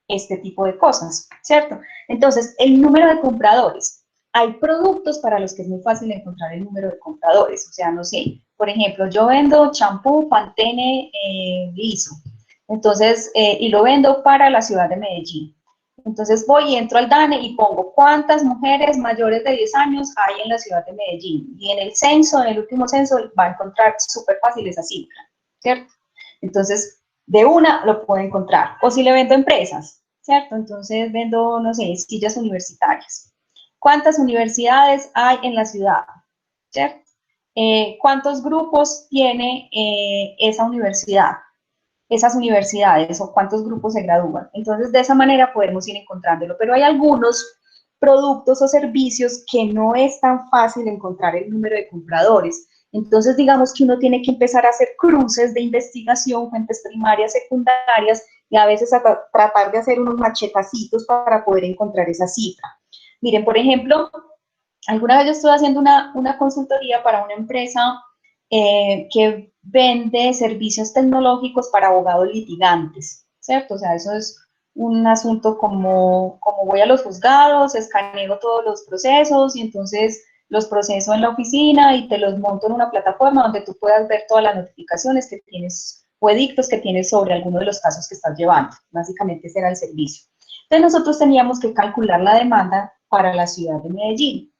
este tipo de cosas? ¿Cierto? Entonces, el número de compradores. Hay productos para los que es muy fácil encontrar el número de compradores. O sea, no sé, por ejemplo, yo vendo champú Pantene liso. Entonces, y lo vendo para la ciudad de Medellín. Entonces voy y entro al DANE y pongo cuántas mujeres mayores de 10 años hay en la ciudad de Medellín. Y en el censo, en el último censo, va a encontrar súper fácil esa cifra, ¿cierto? Entonces, de una lo puedo encontrar. O si le vendo empresas, ¿cierto? Entonces vendo, no sé, sillas universitarias. ¿Cuántas universidades hay en la ciudad? ¿Cierto? ¿Cuántos grupos tiene esa universidad? Esas universidades o cuántos grupos se gradúan. Entonces, de esa manera podemos ir encontrándolo. Pero hay algunos productos o servicios que no es tan fácil encontrar el número de compradores. Entonces, digamos que uno tiene que empezar a hacer cruces de investigación, fuentes primarias, secundarias, y a veces tratar de hacer unos machetacitos para poder encontrar esa cifra. Miren, por ejemplo, alguna vez yo estuve haciendo una consultoría para una empresa que vende servicios tecnológicos para abogados litigantes, ¿cierto? O sea, eso es un asunto como voy a los juzgados, escaneo todos los procesos y entonces los proceso en la oficina y te los monto en una plataforma donde tú puedas ver todas las notificaciones que tienes o edictos que tienes sobre alguno de los casos que estás llevando. Básicamente ese era el servicio. Entonces nosotros teníamos que calcular la demanda para la ciudad de Medellín.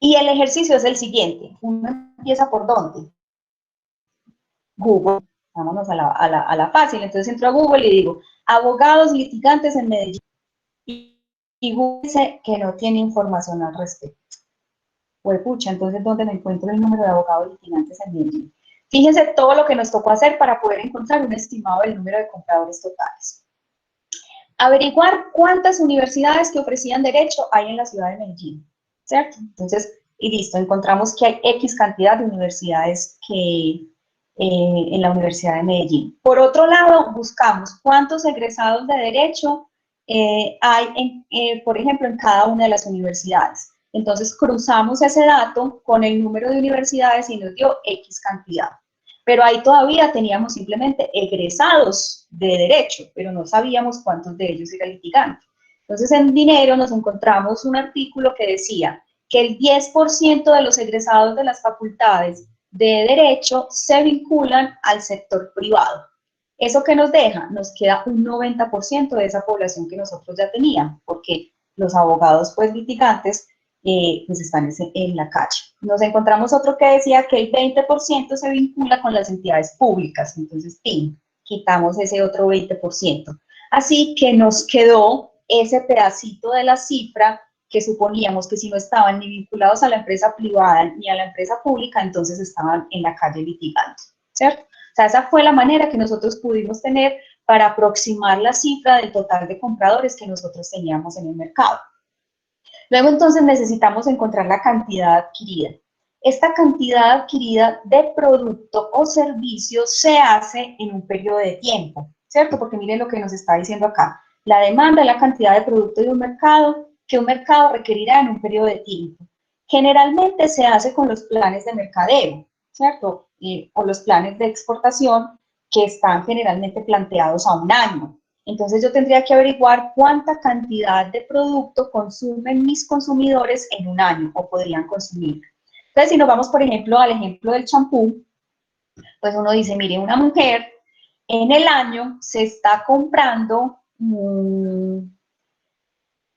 Y el ejercicio es el siguiente. Uno empieza por ¿dónde? Google. Vámonos a la fácil. Entonces entro a Google y digo, abogados litigantes en Medellín. Y Google dice que no tiene información al respecto. Pues pucha, entonces ¿dónde me encuentro el número de abogados litigantes en Medellín? Fíjense todo lo que nos tocó hacer para poder encontrar un estimado del número de compradores totales. Averiguar cuántas universidades que ofrecían derecho hay en la ciudad de Medellín, ¿cierto? Entonces, y listo, encontramos que hay X cantidad de universidades en la Universidad de Medellín. Por otro lado, buscamos cuántos egresados de derecho hay, por ejemplo, en cada una de las universidades. Entonces, cruzamos ese dato con el número de universidades y nos dio X cantidad. Pero ahí todavía teníamos simplemente egresados de derecho, pero no sabíamos cuántos de ellos eran litigantes. Entonces, en Dinero nos encontramos un artículo que decía que el 10% de los egresados de las facultades de derecho se vinculan al sector privado. ¿Eso qué nos deja? Nos queda un 90% de esa población que nosotros ya teníamos, porque los abogados pues litigantes pues están en la calle. Nos encontramos otro que decía que el 20% se vincula con las entidades públicas, entonces ¡pim!, quitamos ese otro 20%. Así que nos quedó ese pedacito de la cifra que suponíamos que si no estaban ni vinculados a la empresa privada ni a la empresa pública, entonces estaban en la calle litigando, ¿cierto? O sea, esa fue la manera que nosotros pudimos tener para aproximar la cifra del total de compradores que nosotros teníamos en el mercado. Luego, entonces, necesitamos encontrar la cantidad adquirida. Esta cantidad adquirida de producto o servicio se hace en un periodo de tiempo, ¿cierto? Porque miren lo que nos está diciendo acá. La demanda es la cantidad de producto de un mercado que un mercado requerirá en un periodo de tiempo. Generalmente se hace con los planes de mercadeo, ¿cierto? O los planes de exportación que están generalmente planteados a un año. Entonces yo tendría que averiguar cuánta cantidad de producto consumen mis consumidores en un año o podrían consumir. Entonces si nos vamos, por ejemplo, al ejemplo del champú, pues uno dice, mire, una mujer en el año se está comprando,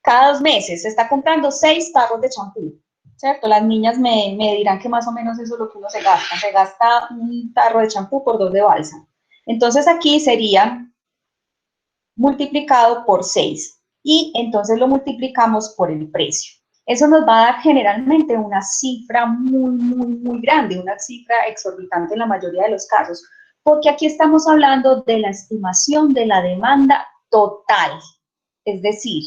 cada 2 meses, se está comprando 6 tarros de champú, ¿cierto? Las niñas me dirán que más o menos eso es lo que uno se gasta un tarro de champú por 2 de balsa. Entonces aquí sería multiplicado por 6 y entonces lo multiplicamos por el precio. Eso nos va a dar generalmente una cifra muy grande, una cifra exorbitante en la mayoría de los casos, porque aquí estamos hablando de la estimación de la demanda total, es decir,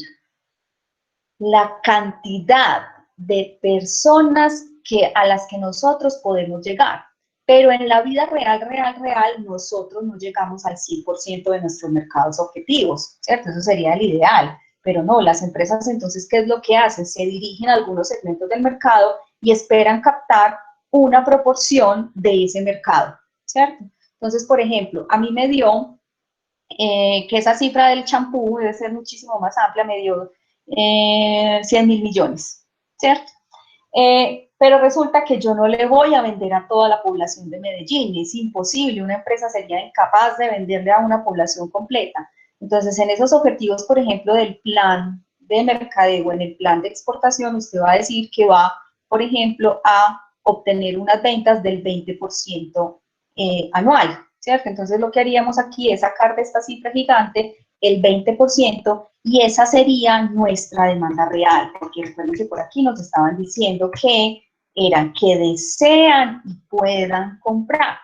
la cantidad de personas a las que nosotros podemos llegar. Pero en la vida real, nosotros no llegamos al 100% de nuestros mercados objetivos, ¿cierto? Eso sería el ideal, pero no, las empresas entonces, ¿qué es lo que hacen? Se dirigen a algunos segmentos del mercado y esperan captar una proporción de ese mercado, ¿cierto? Entonces, por ejemplo, a mí me dio que esa cifra del champú debe ser muchísimo más amplia, me dio 100.000 millones, ¿cierto? Pero resulta que yo no le voy a vender a toda la población de Medellín, es imposible, una empresa sería incapaz de venderle a una población completa. Entonces, en esos objetivos, por ejemplo, del plan de mercadeo, en el plan de exportación, usted va a decir que va, por ejemplo, a obtener unas ventas del 20% anual, ¿cierto? Entonces, lo que haríamos aquí es sacar de esta cifra gigante el 20% y esa sería nuestra demanda real, porque recuerden que por aquí nos estaban diciendo que eran que desean y puedan comprar.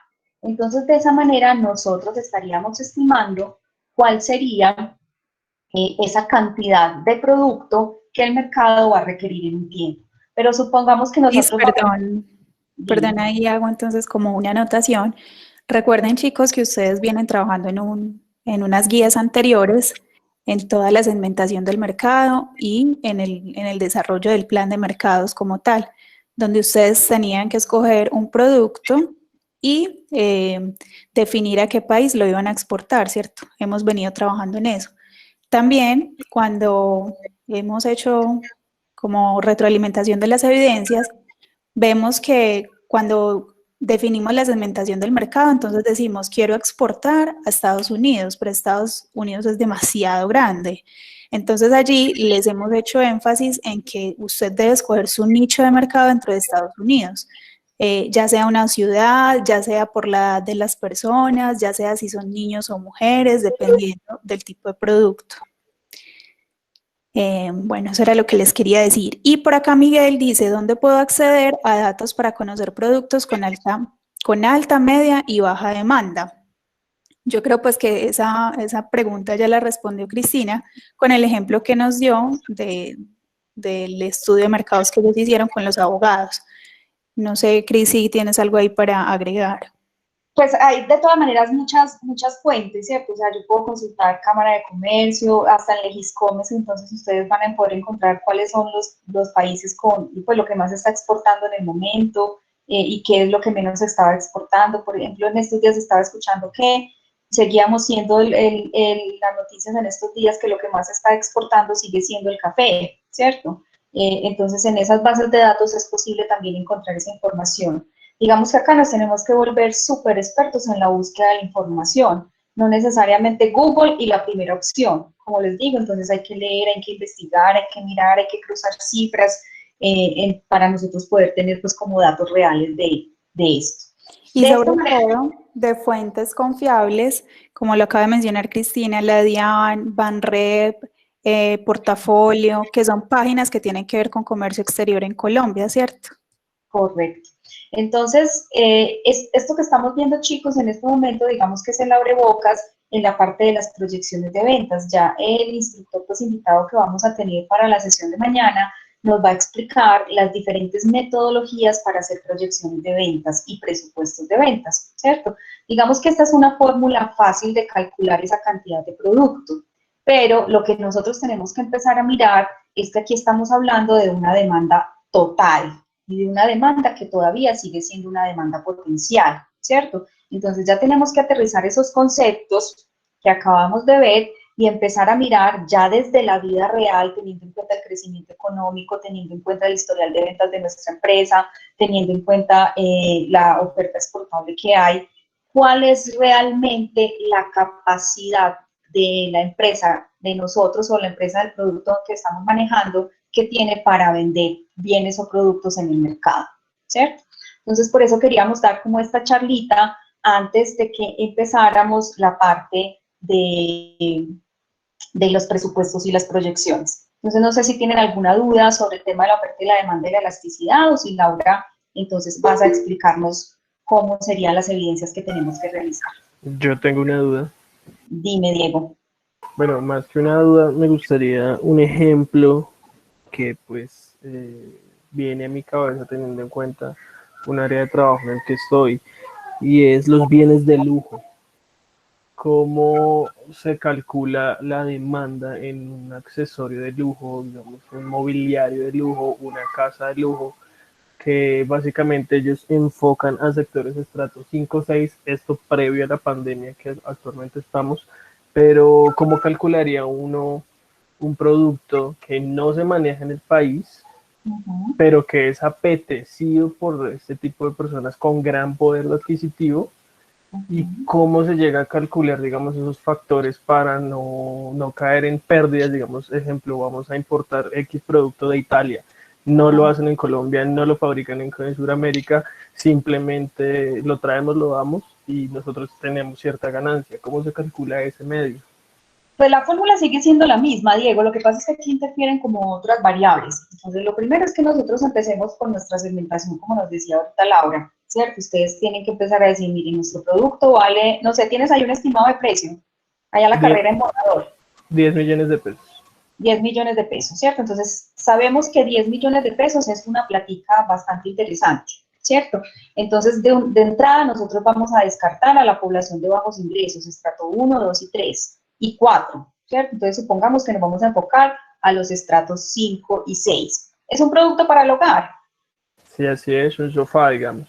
Entonces, de esa manera nosotros estaríamos estimando cuál sería esa cantidad de producto que el mercado va a requerir en un tiempo. Pero supongamos que nosotros... Perdón, ahí hago entonces como una anotación. Recuerden, chicos, que ustedes vienen trabajando en unas guías anteriores, en toda la segmentación del mercado y en el desarrollo del plan de mercados como tal, donde ustedes tenían que escoger un producto y definir a qué país lo iban a exportar, ¿cierto? Hemos venido trabajando en eso. También cuando hemos hecho como retroalimentación de las evidencias, vemos que cuando definimos la segmentación del mercado, entonces decimos, quiero exportar a Estados Unidos, pero Estados Unidos es demasiado grande. Entonces allí les hemos hecho énfasis en que usted debe escoger su nicho de mercado dentro de Estados Unidos, ya sea una ciudad, ya sea por la edad de las personas, ya sea si son niños o mujeres, dependiendo del tipo de producto. Bueno, eso era lo que les quería decir. Y por acá Miguel dice, ¿dónde puedo acceder a datos para conocer productos con alta, media y baja demanda? Yo creo pues que esa pregunta ya la respondió Cristina con el ejemplo que nos dio del estudio de mercados que ellos hicieron con los abogados. No sé, Cris, si tienes algo ahí para agregar. Pues hay de todas maneras muchas fuentes, ¿cierto? O sea, yo puedo consultar Cámara de Comercio, hasta en Legiscomes, entonces ustedes van a poder encontrar cuáles son los países con, pues, lo que más se está exportando en el momento y qué es lo que menos se estaba exportando. Por ejemplo, en estos días estaba escuchando que seguíamos siendo las noticias en estos días que lo que más se está exportando sigue siendo el café, ¿cierto? Entonces, en esas bases de datos es posible también encontrar esa información. Digamos que acá nos tenemos que volver súper expertos en la búsqueda de la información, no necesariamente Google y la primera opción, como les digo, entonces hay que leer, hay que investigar, hay que mirar, hay que cruzar cifras para nosotros poder tener pues como datos reales de esto. Y sobre todo de fuentes confiables, como lo acaba de mencionar Cristina, la DIAN, Banrep, Portafolio, que son páginas que tienen que ver con comercio exterior en Colombia, ¿cierto? Correcto. Entonces, esto que estamos viendo, chicos, en este momento, digamos que es el abrebocas en la parte de las proyecciones de ventas. Ya el instructor pues, invitado que vamos a tener para la sesión de mañana nos va a explicar las diferentes metodologías para hacer proyecciones de ventas y presupuestos de ventas, ¿cierto? Digamos que esta es una fórmula fácil de calcular esa cantidad de producto, pero lo que nosotros tenemos que empezar a mirar es que aquí estamos hablando de una demanda total, y de una demanda que todavía sigue siendo una demanda potencial, ¿cierto? Entonces ya tenemos que aterrizar esos conceptos que acabamos de ver y empezar a mirar ya desde la vida real, teniendo en cuenta el crecimiento económico, teniendo en cuenta el historial de ventas de nuestra empresa, teniendo en cuenta la oferta exportable que hay, cuál es realmente la capacidad de la empresa, de nosotros o la empresa del producto que estamos manejando, que tiene para vender bienes o productos en el mercado, ¿cierto? Entonces, por eso queríamos dar como esta charlita antes de que empezáramos la parte de los presupuestos y las proyecciones. Entonces, no sé si tienen alguna duda sobre el tema de la oferta y la demanda y la elasticidad, o si Laura, entonces vas a explicarnos cómo serían las evidencias que tenemos que realizar. Yo tengo una duda. Dime, Diego. Bueno, más que una duda, me gustaría un ejemplo que pues viene a mi cabeza teniendo en cuenta un área de trabajo en el que estoy, y es los bienes de lujo. ¿Cómo se calcula la demanda en un accesorio de lujo, digamos, un mobiliario de lujo, una casa de lujo, que básicamente ellos enfocan a sectores estratos 5 o 6, esto previo a la pandemia que actualmente estamos, pero ¿cómo calcularía uno un producto que no se maneja en el país, pero que es apetecido por este tipo de personas con gran poder adquisitivo? ¿Y cómo se llega a calcular, digamos, esos factores para no caer en pérdidas? Digamos, ejemplo, vamos a importar X producto de Italia, no lo hacen en Colombia, no lo fabrican en Sudamérica, simplemente lo traemos, lo damos y nosotros tenemos cierta ganancia. ¿Cómo se calcula ese medio? Pues la fórmula sigue siendo la misma, Diego, lo que pasa es que aquí interfieren como otras variables. Entonces, lo primero es que nosotros empecemos con nuestra segmentación, como nos decía ahorita Laura, ¿cierto? Ustedes tienen que empezar a decir, miren, nuestro producto vale, no sé, tienes ahí un estimado de precio, allá la carrera en borrador. 10 millones de pesos. 10 millones de pesos, ¿cierto? Entonces, sabemos que 10 millones de pesos es una platica bastante interesante, ¿cierto? Entonces, de entrada, nosotros vamos a descartar a la población de bajos ingresos, estrato 1, 2 y 3, y 4, ¿cierto? Entonces, supongamos que nos vamos a enfocar a los estratos 5 y 6. Es un producto para el hogar. Sí, así es, un sofá, digamos.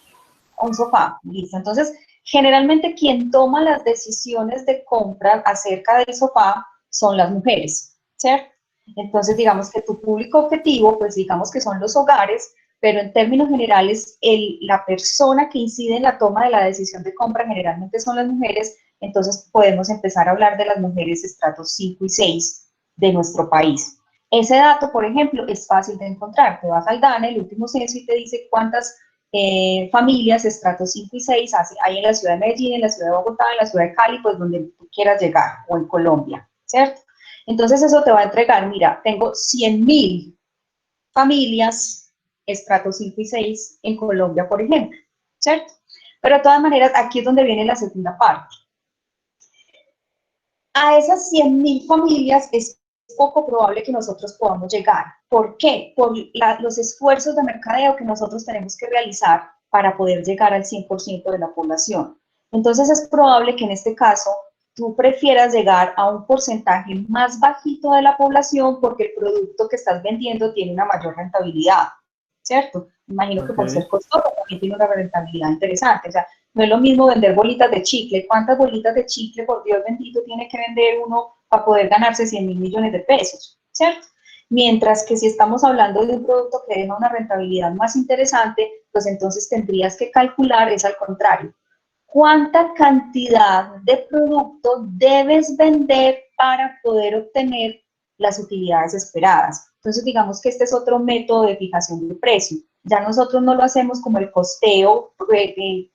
Un sofá, listo. Entonces, generalmente quien toma las decisiones de compra acerca del sofá son las mujeres, ¿cierto? Entonces, digamos que tu público objetivo, pues digamos que son los hogares, pero en términos generales, la persona que incide en la toma de la decisión de compra generalmente son las mujeres, entonces podemos empezar a hablar de las mujeres estratos 5 y 6 de nuestro país. Ese dato, por ejemplo, es fácil de encontrar. Te vas al DANE, el último censo, y te dice cuántas familias, estratos 5 y 6, hay en la ciudad de Medellín, en la ciudad de Bogotá, en la ciudad de Cali, pues donde tú quieras llegar, o en Colombia, ¿cierto? Entonces eso te va a entregar, mira, tengo 100.000 familias, estratos 5 y 6 en Colombia, por ejemplo, ¿cierto? Pero de todas maneras, aquí es donde viene la segunda parte. A esas 100.000 familias es poco probable que nosotros podamos llegar. ¿Por qué? Por los esfuerzos de mercadeo que nosotros tenemos que realizar para poder llegar al 100% de la población. Entonces es probable que en este caso tú prefieras llegar a un porcentaje más bajito de la población porque el producto que estás vendiendo tiene una mayor rentabilidad, ¿cierto? Imagino que por ser costoso también tiene una rentabilidad interesante. O sea, no es lo mismo vender bolitas de chicle. ¿Cuántas bolitas de chicle, por Dios bendito, tiene que vender uno para poder ganarse 100.000 millones de pesos? ¿Cierto? Mientras que si estamos hablando de un producto que deja una rentabilidad más interesante, pues entonces tendrías que calcular, es al contrario. ¿Cuánta cantidad de producto debes vender para poder obtener las utilidades esperadas? Entonces, digamos que este es otro método de fijación de precio. Ya nosotros no lo hacemos como el costeo,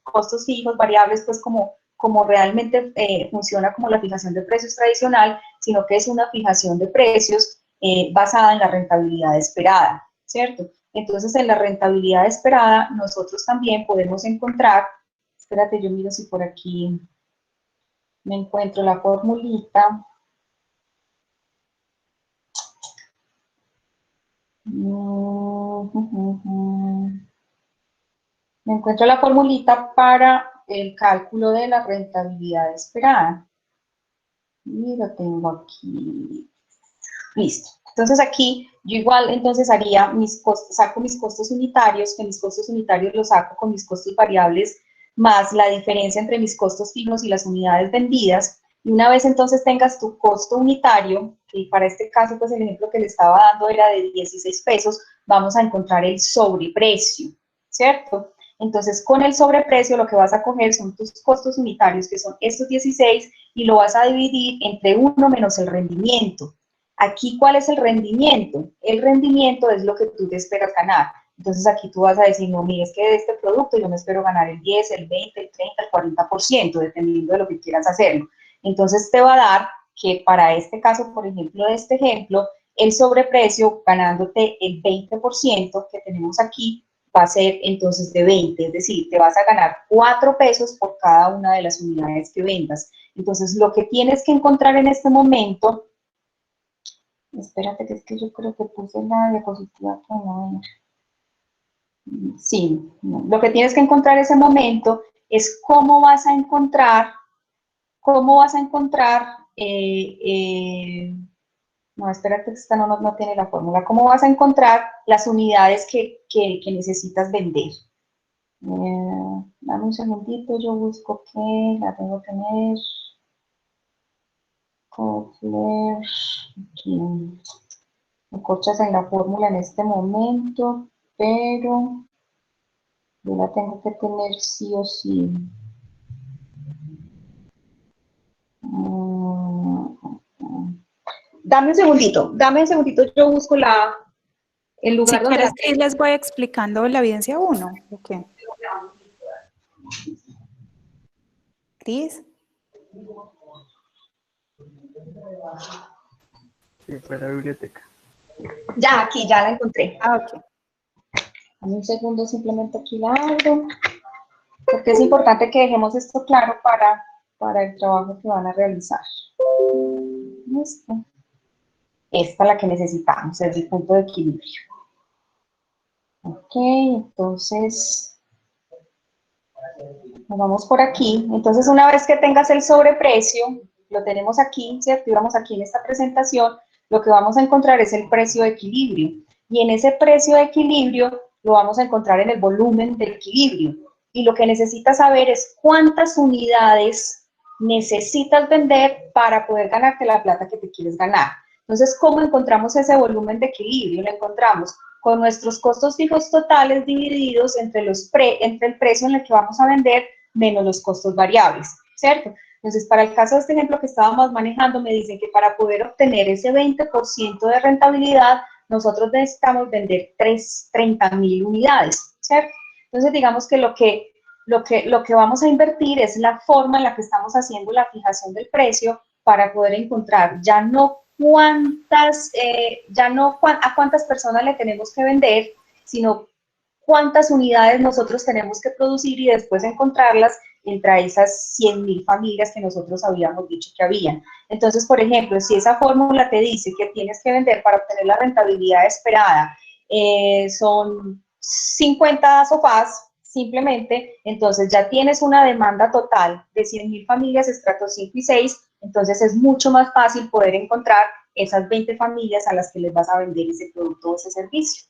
costos fijos, variables, pues como realmente funciona como la fijación de precios tradicional, sino que es una fijación de precios basada en la rentabilidad esperada, ¿cierto? Entonces, en la rentabilidad esperada, nosotros también podemos encontrar, espérate, yo miro si por aquí me encuentro la formulita. Me encuentro la formulita para el cálculo de la rentabilidad esperada. Y lo tengo aquí. Listo. Entonces aquí yo igual entonces haría mis costos, saco mis costos unitarios, que mis costos unitarios los saco con mis costos variables más la diferencia entre mis costos fijos y las unidades vendidas. Y una vez entonces tengas tu costo unitario, y para este caso pues el ejemplo que le estaba dando era de 16 pesos, vamos a encontrar el sobreprecio, ¿cierto? Entonces con el sobreprecio lo que vas a coger son tus costos unitarios, que son estos 16, y lo vas a dividir entre 1 menos el rendimiento. Aquí, ¿cuál es el rendimiento? El rendimiento es lo que tú te esperas ganar. Entonces, aquí tú vas a decir, no, mire, es que de este producto yo me espero ganar el 10, el 20, el 30, el 40%, dependiendo de lo que quieras hacerlo. Entonces, te va a dar que para este caso, por ejemplo, de este ejemplo, el sobreprecio ganándote el 20% que tenemos aquí va a ser entonces de 20, es decir, te vas a ganar 4 pesos por cada una de las unidades que vendas. Entonces, lo que tienes que encontrar en este momento, espérate, que es que yo creo que puse la diapositiva que no era. Sí, lo que tienes que encontrar en ese momento es cómo vas a encontrar, no, espérate, que esta no tiene la fórmula, cómo vas a encontrar las unidades que necesitas vender. Dame un segundito, yo busco que la tengo que tener. Kotler, aquí. Me corchas en la fórmula en este momento, pero yo la tengo que tener sí o sí. Dame un segundito, yo busco el lugar Si donde quieres, la Cris, les voy explicando la evidencia 1. Okay. Cris. Sí, fue la biblioteca. Ya, aquí, ya la encontré. Ah, ok. Dame un segundo, simplemente aquí la abro, porque es importante que dejemos esto claro para el trabajo que van a realizar. Listo. Esta es la que necesitamos, es el punto de equilibrio. Ok, entonces, Nos vamos por aquí. Entonces, una vez que tengas el sobreprecio, lo tenemos aquí, ¿cierto? Y vamos aquí en esta presentación, lo que vamos a encontrar es el precio de equilibrio. Y en ese precio de equilibrio lo vamos a encontrar en el volumen de equilibrio. Y lo que necesitas saber es cuántas unidades necesitas vender para poder ganarte la plata que te quieres ganar. Entonces, ¿cómo encontramos ese volumen de equilibrio? Lo encontramos con nuestros costos fijos totales divididos entre el precio en el que vamos a vender menos los costos variables, ¿cierto? Entonces, para el caso de este ejemplo que estábamos manejando, me dicen que para poder obtener ese 20% de rentabilidad, nosotros necesitamos vender 30.000 unidades, ¿cierto? Entonces, digamos que lo que vamos a invertir es la forma en la que estamos haciendo la fijación del precio para poder encontrar ya no a cuántas personas le tenemos que vender, sino cuántas unidades nosotros tenemos que producir y después encontrarlas entre esas 100.000 familias que nosotros habíamos dicho que habían. Entonces, por ejemplo, si esa fórmula te dice que tienes que vender para obtener la rentabilidad esperada, son 50 sofás, simplemente, entonces ya tienes una demanda total de 100.000 familias, estrato 5 y 6, entonces es mucho más fácil poder encontrar esas 20 familias a las que les vas a vender ese producto o ese servicio.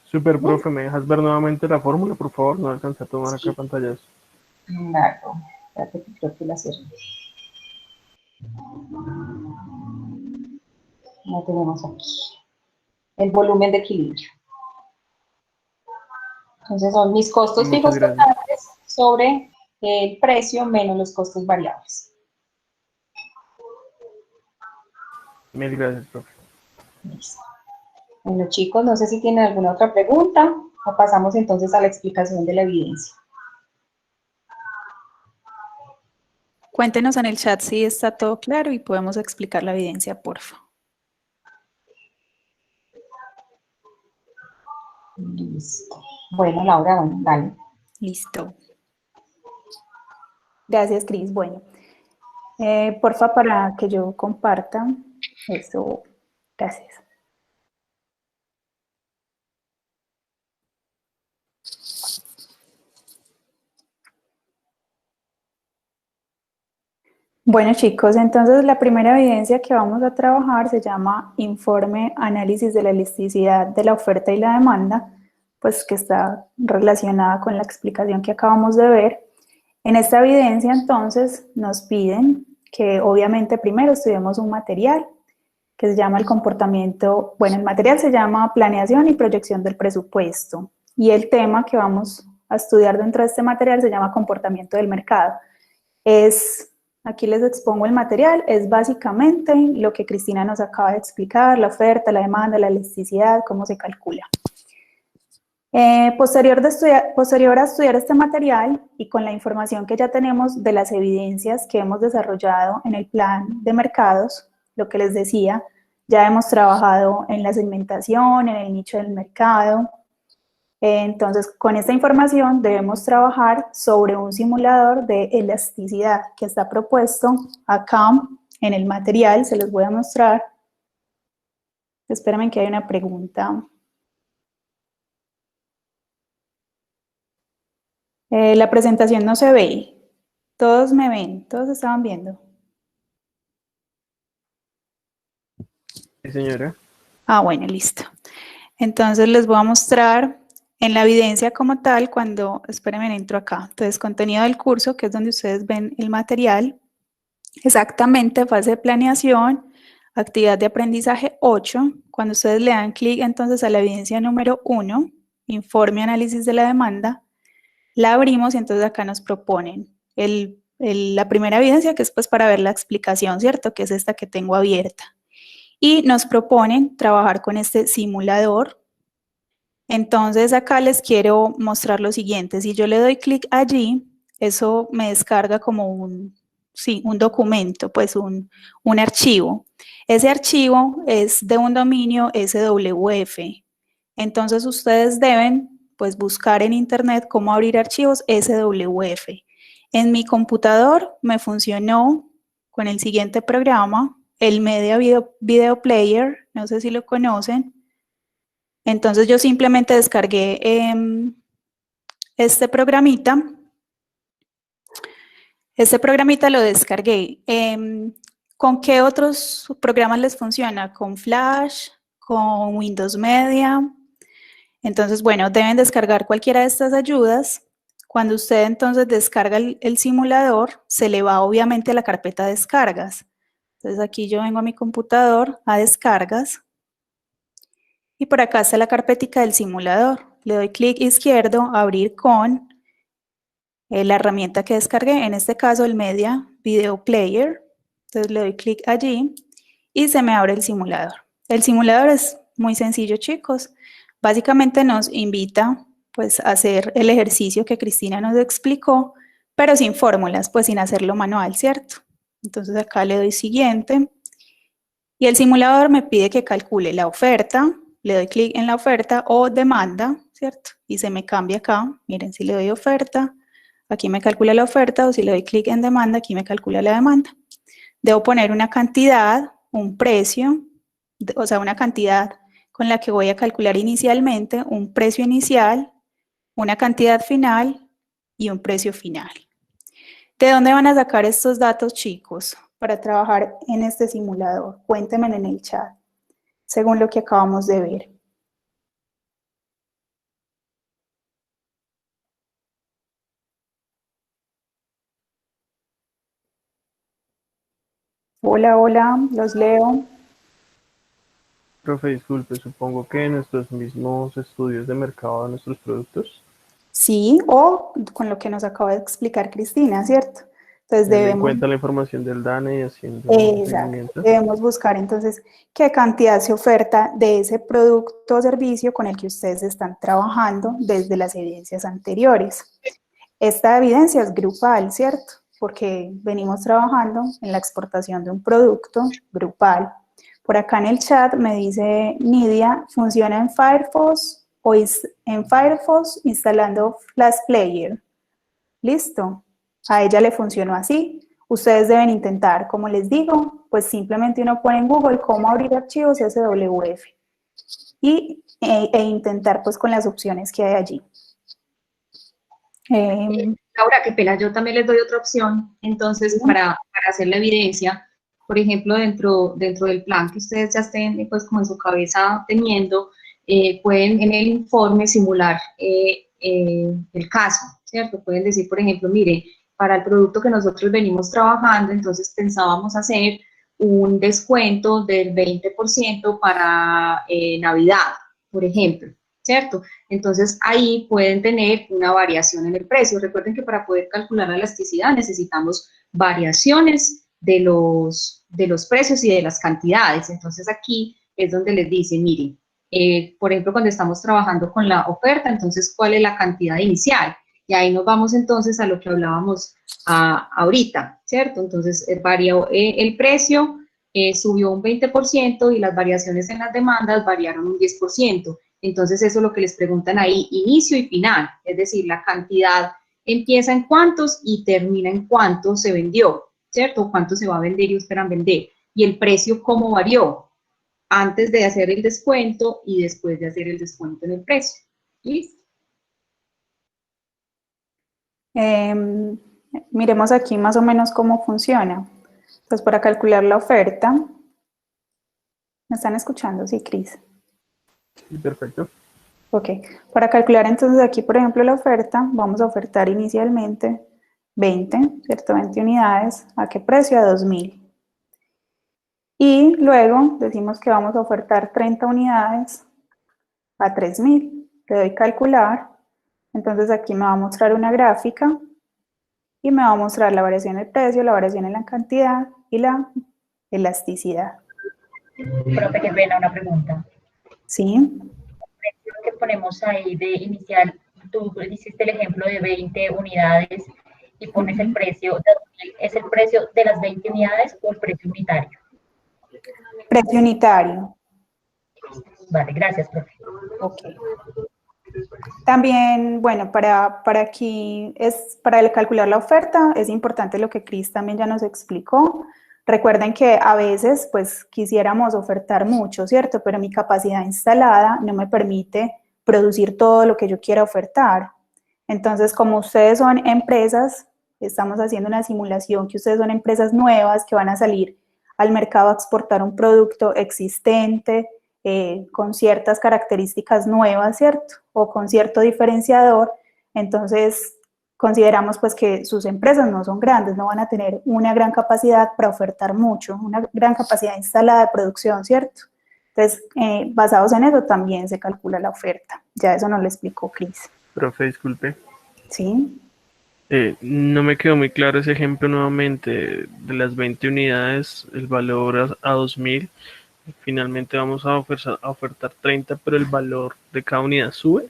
Super, profe, ¿me dejas ver nuevamente la fórmula, por favor? No alcancé a tomar acá pantallas. Claro, espérate que creo que la cerré. La tenemos aquí. El volumen de equilibrio. Entonces son mis costos fijos totales sobre el precio menos los costos variables. Mil gracias, profe. Listo. Bueno, chicos, no sé si tienen alguna otra pregunta o pasamos entonces a la explicación de la evidencia. Cuéntenos en el chat si está todo claro y podemos explicar la evidencia, porfa. Listo. Bueno, Laura, bueno, dale. Listo. Gracias, Cris. Bueno, porfa, para que yo comparta eso. Gracias. Bueno, chicos, entonces la primera evidencia que vamos a trabajar se llama Informe Análisis de la Elasticidad de la Oferta y la Demanda, pues que está relacionada con la explicación que acabamos de ver. En esta evidencia, entonces, nos piden que obviamente primero estudiemos un material que se llama el comportamiento, bueno, el material se llama Planeación y Proyección del Presupuesto, y el tema que vamos a estudiar dentro de este material se llama Comportamiento del Mercado. Aquí les expongo el material, es básicamente lo que Cristina nos acaba de explicar, la oferta, la demanda, la elasticidad, cómo se calcula. Posterior a estudiar este material y con la información que ya tenemos de las evidencias que hemos desarrollado en el plan de mercados, lo que les decía, ya hemos trabajado en la segmentación, en el nicho del mercado. Entonces, con esta información debemos trabajar sobre un simulador de elasticidad que está propuesto acá en el material, se los voy a mostrar. Espérenme que hay una pregunta. La presentación no se ve. Todos me ven, todos estaban viendo. Sí, señora. Ah, bueno, listo. Entonces les voy a mostrar en la evidencia como tal cuando, espérenme, entro acá. Entonces, contenido del curso, que es donde ustedes ven el material. Exactamente, fase de planeación, actividad de aprendizaje 8. Cuando ustedes le dan clic entonces a la evidencia número 1, informe análisis de la demanda, la abrimos y entonces acá nos proponen la primera evidencia, que es pues para ver la explicación, ¿cierto? Que es esta que tengo abierta. Y nos proponen trabajar con este simulador. Entonces acá les quiero mostrar lo siguiente. Si yo le doy clic allí, eso me descarga como un documento, pues un archivo. Ese archivo es de un dominio SWF. Entonces ustedes deben pues buscar en internet cómo abrir archivos SWF. En mi computador me funcionó con el siguiente programa, el Media Video Player, no sé si lo conocen. Entonces yo simplemente descargué este programita Este programita lo descargué. ¿Con qué otros programas les funciona? ¿Con Flash? ¿Con Windows Media? Entonces, bueno, deben descargar cualquiera de estas ayudas. Cuando usted entonces descarga el simulador, se le va obviamente a la carpeta descargas. Entonces aquí yo vengo a mi computador, a descargas, y por acá está la carpetica del simulador. Le doy clic izquierdo, abrir con la herramienta que descargué, en este caso el Media Video Player. Entonces le doy clic allí y se me abre el simulador. El simulador es muy sencillo, chicos. Básicamente nos invita pues a hacer el ejercicio que Cristina nos explicó, pero sin fórmulas, pues sin hacerlo manual, ¿cierto? Entonces acá le doy siguiente y el simulador me pide que calcule la oferta, le doy clic en la oferta o demanda, ¿cierto? Y se me cambia acá, miren, si le doy oferta, aquí me calcula la oferta, o si le doy clic en demanda, aquí me calcula la demanda. Debo poner una cantidad, un precio, o sea, una cantidad con la que voy a calcular inicialmente, un precio inicial, una cantidad final y un precio final. ¿De dónde van a sacar estos datos, chicos, para trabajar en este simulador? Cuéntenme en el chat, según lo que acabamos de ver. Hola, hola, los leo. Profe, disculpe, supongo que nuestros mismos estudios de mercado de nuestros productos. Sí, o con lo que nos acaba de explicar Cristina, ¿cierto? Entonces Teniendo en debemos, cuenta la información del DANE y haciendo un seguimiento. debemos buscar entonces qué cantidad se oferta de ese producto o servicio con el que ustedes están trabajando desde las evidencias anteriores. Esta evidencia es grupal, ¿cierto? Porque venimos trabajando en la exportación de un producto grupal. Por acá en el chat me dice Nidia, ¿funciona en Firefox o en Firefox instalando Flash Player? Listo, a ella le funcionó así. Ustedes deben intentar, como les digo, pues simplemente uno pone en Google cómo abrir archivos SWF e intentar pues con las opciones que hay allí. Laura, qué pena, yo también les doy otra opción, entonces, para hacer la evidencia, por ejemplo, dentro del plan que ustedes ya estén, pues, como en su cabeza teniendo, pueden en el informe simular el caso, ¿cierto? Pueden decir, por ejemplo, mire, para el producto que nosotros venimos trabajando, entonces pensábamos hacer un descuento del 20% para Navidad, por ejemplo, ¿cierto? Entonces, ahí pueden tener una variación en el precio. Recuerden que para poder calcular la elasticidad necesitamos variaciones de los precios y de las cantidades. Entonces, aquí es donde les dice, miren, por ejemplo, cuando estamos trabajando con la oferta, entonces, ¿cuál es la cantidad inicial? Y ahí nos vamos entonces a lo que hablábamos ahorita, ¿cierto? Entonces, varió el precio, subió un 20% y las variaciones en las demandas variaron un 10%. Entonces, eso es lo que les preguntan ahí, inicio y final, es decir, la cantidad empieza en cuántos y termina en cuánto se vendió, ¿cierto? Cuánto se va a vender y esperan vender. Y el precio, cómo varió antes de hacer el descuento y después de hacer el descuento en el precio. ¿Listo? Miremos aquí más o menos cómo funciona. Pues para calcular la oferta, ¿me están escuchando? Sí, Cris. Sí, perfecto. Ok, para calcular entonces aquí, por ejemplo, la oferta, vamos a ofertar inicialmente 20, ¿cierto? 20 unidades. ¿A qué precio? A 2.000. Y luego decimos que vamos a ofertar 30 unidades a 3.000. Le doy calcular. Entonces aquí me va a mostrar una gráfica y me va a mostrar la variación del precio, la variación en la cantidad y la elasticidad. Profe, qué pena, una pregunta. ¿Sí? El precio que ponemos ahí de inicial, tú hiciste el ejemplo de 20 unidades y pones el precio de 2.000, ¿es el precio de las 20 unidades o el precio unitario? Precio unitario. Vale, gracias, profe. Ok. También, bueno, para aquí, para calcular la oferta, es importante lo que Cris también ya nos explicó. Recuerden que a veces, pues, quisiéramos ofertar mucho, ¿cierto? Pero mi capacidad instalada no me permite producir todo lo que yo quiera ofertar. Entonces, como ustedes son empresas Estamos haciendo una simulación que ustedes son empresas nuevas que van a salir al mercado a exportar un producto existente con ciertas características nuevas, ¿cierto? O con cierto diferenciador. Entonces, consideramos pues que sus empresas no son grandes, no van a tener una gran capacidad para ofertar mucho, una gran capacidad instalada de producción, ¿cierto? Entonces, basados en eso también se calcula la oferta. Ya eso nos lo explicó Cris. Profe, disculpe. ¿Sí? No me quedó muy claro ese ejemplo nuevamente de las 20 unidades, el valor a 2.000. Finalmente vamos a ofertar 30, pero el valor de cada unidad sube.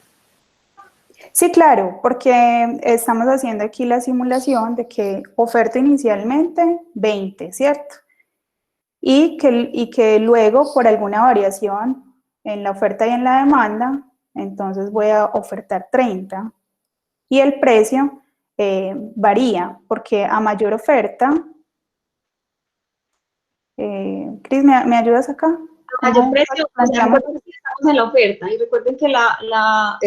Sí, claro, porque estamos haciendo aquí la simulación de que oferta inicialmente 20, ¿cierto? Y que luego, por alguna variación en la oferta y en la demanda, entonces voy a ofertar 30. Y el precio varía, porque a mayor oferta, Cris, ¿me ayudas acá? Mayor precio, pues ya recuerden que estamos en la oferta y recuerden que la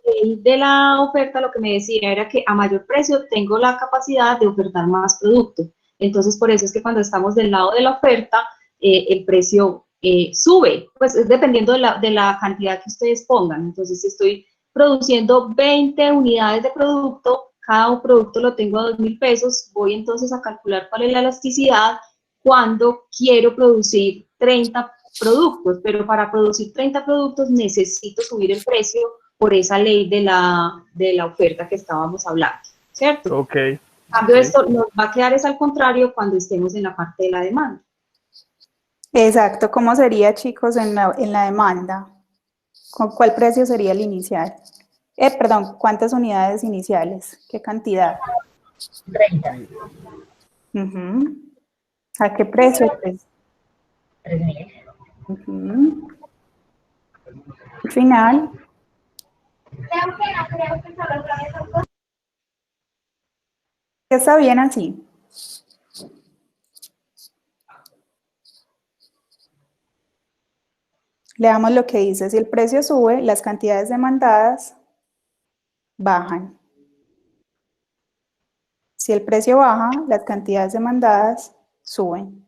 ley de la oferta lo que me decía era que a mayor precio tengo la capacidad de ofertar más producto. Entonces, por eso es que cuando estamos del lado de la oferta, el precio sube, pues es dependiendo de la cantidad que ustedes pongan. Entonces, si estoy produciendo 20 unidades de producto, cada producto lo tengo a 2.000 pesos, voy entonces a calcular cuál es la elasticidad cuando quiero producir 30 productos, pero para producir 30 productos necesito subir el precio por esa ley de la oferta que estábamos hablando, ¿cierto? Ok. En cambio, esto nos va a quedar es al contrario cuando estemos en la parte de la demanda. Exacto, ¿cómo sería, chicos, en la demanda? ¿Con cuál precio sería el inicial? Perdón, ¿cuántas unidades iniciales? ¿Qué cantidad? 30. ¿A qué precio? 3.000. Al final. Está bien así. Leamos lo que dice. Si el precio sube, las cantidades demandadas bajan. Si el precio baja, las cantidades demandadas suben.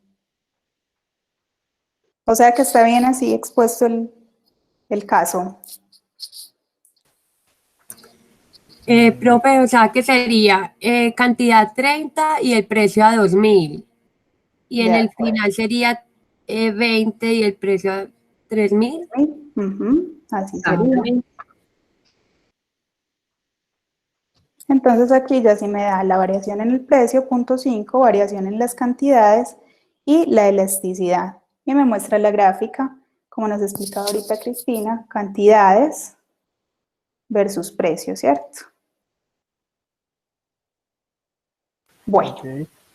O sea que está bien así expuesto el caso. Profe, o sea que sería cantidad 30 y el precio a 2.000. Y en el final sería 20 y el precio a 3.000. Así sería. Entonces aquí ya sí me da la variación en el precio, punto 5, variación en las cantidades y la elasticidad. Y me muestra la gráfica, como nos explicaba ahorita Cristina, cantidades versus precio, ¿cierto? Bueno,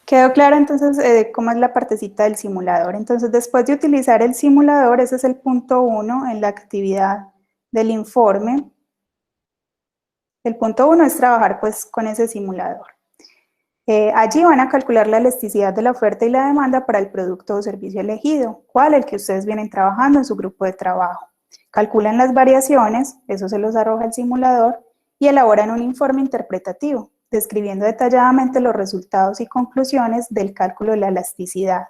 quedó claro entonces cómo es la partecita del simulador. Entonces, después de utilizar el simulador, ese es el punto 1 en la actividad del informe. El punto 1 es trabajar pues con ese simulador. Allí van a calcular la elasticidad de la oferta y la demanda para el producto o servicio elegido. ¿Cuál? El que ustedes vienen trabajando en su grupo de trabajo. Calculan las variaciones, eso se los arroja el simulador, y elaboran un informe interpretativo, describiendo detalladamente los resultados y conclusiones del cálculo de la elasticidad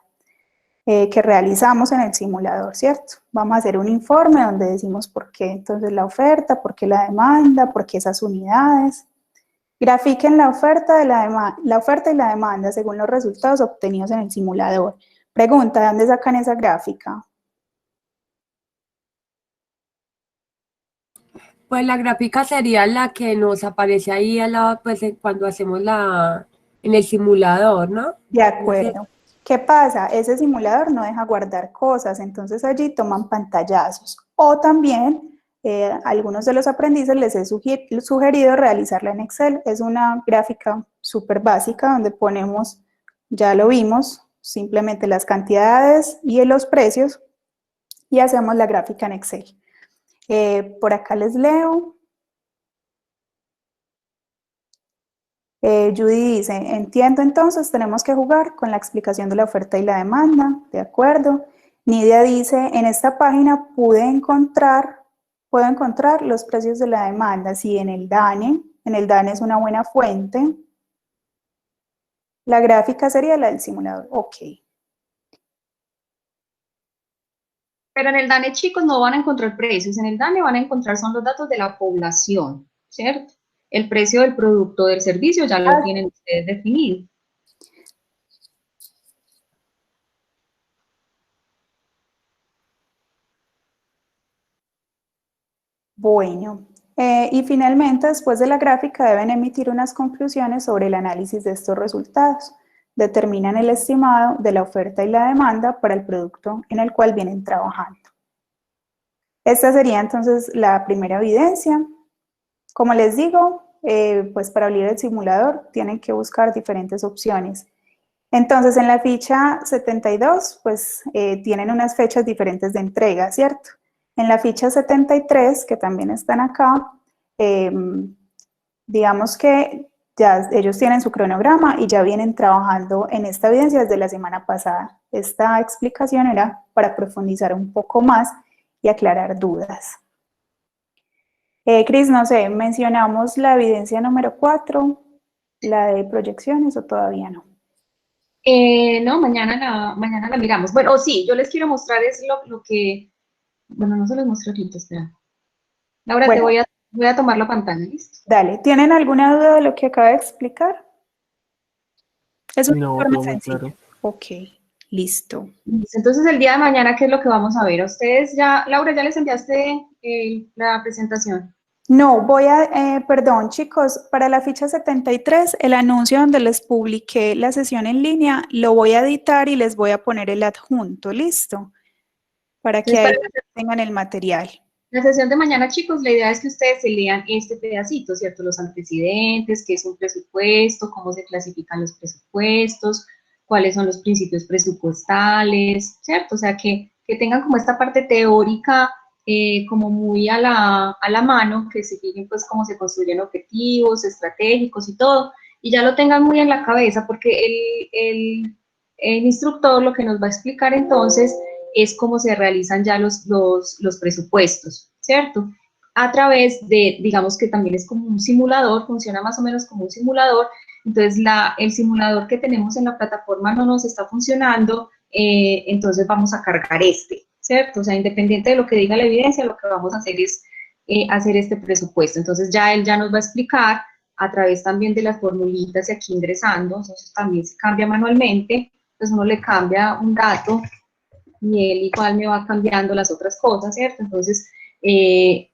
que realizamos en el simulador, ¿cierto? Vamos a hacer un informe donde decimos por qué entonces la oferta, por qué la demanda, por qué esas unidades. Grafiquen la oferta y la demanda según los resultados obtenidos en el simulador. Pregunta, ¿de dónde sacan esa gráfica? Pues la gráfica sería la que nos aparece ahí al lado, pues cuando hacemos en el simulador, ¿no? De acuerdo. ¿Qué pasa? Ese simulador no deja guardar cosas, entonces allí toman pantallazos. O también, algunos de los aprendices les he sugerido realizarla en Excel. Es una gráfica súper básica donde ponemos, ya lo vimos, simplemente las cantidades y los precios y hacemos la gráfica en Excel. Por acá les leo. Judy dice, entiendo entonces, tenemos que jugar con la explicación de la oferta y la demanda, de acuerdo. Nidia dice, en esta página puedo encontrar los precios de la demanda, sí, en el DANE es una buena fuente. La gráfica sería la del simulador. Ok. Pero en el DANE, chicos, no van a encontrar precios. En el DANE van a encontrar son los datos de la población, ¿cierto? El precio del producto o del servicio ya lo tienen ustedes definido. Bueno, y finalmente, después de la gráfica, deben emitir unas conclusiones sobre el análisis de estos resultados. Determinan el estimado de la oferta y la demanda para el producto en el cual vienen trabajando. Esta sería entonces la primera evidencia. Como les digo, pues para abrir el simulador tienen que buscar diferentes opciones. Entonces, en la ficha 72, pues tienen unas fechas diferentes de entrega, ¿cierto? En la ficha 73, que también están acá, digamos que ya ellos tienen su cronograma y ya vienen trabajando en esta evidencia desde la semana pasada. Esta explicación era para profundizar un poco más y aclarar dudas. Cris, no sé, ¿mencionamos la evidencia número 4, la de proyecciones o todavía no? No, mañana la miramos. Bueno, sí, yo les quiero mostrar es lo que... Bueno, no se los muestro ahorita, espera. Laura, Bueno, voy a tomar la pantalla, ¿listo? dale, ¿tienen alguna duda de lo que acabo de explicar? Es un No, informe todo muy sencillo. claro. Ok, listo. Listo. Entonces, el día de mañana, ¿qué es lo que vamos a ver? A ustedes ya, Laura, ¿ya les enviaste la presentación? No, perdón chicos, para la ficha 73, el anuncio donde les publiqué la sesión en línea, lo voy a editar y les voy a poner el adjunto, ¿listo? Para que Entonces, ahí tengan el material. la sesión de mañana, chicos, la idea es que ustedes se lean este pedacito, ¿cierto? Los antecedentes, qué es un presupuesto, cómo se clasifican los presupuestos, cuáles son los principios presupuestales, ¿cierto? O sea, que tengan como esta parte teórica como muy a la mano, que se fijen pues cómo se construyen objetivos estratégicos y todo, y ya lo tengan muy en la cabeza, porque el instructor lo que nos va a explicar entonces es cómo se realizan ya los presupuestos, ¿cierto? A través de, digamos que también es como un simulador, funciona más o menos como un simulador, entonces el simulador que tenemos en la plataforma no nos está funcionando, entonces vamos a cargar ¿cierto? O sea, independiente de lo que diga la evidencia, lo que vamos a hacer es hacer este presupuesto. Entonces ya él ya nos va a explicar a través también de las formulitas y aquí ingresando, entonces también se cambia manualmente, entonces uno le cambia un dato y él igual me va cambiando las otras cosas, ¿cierto? Entonces,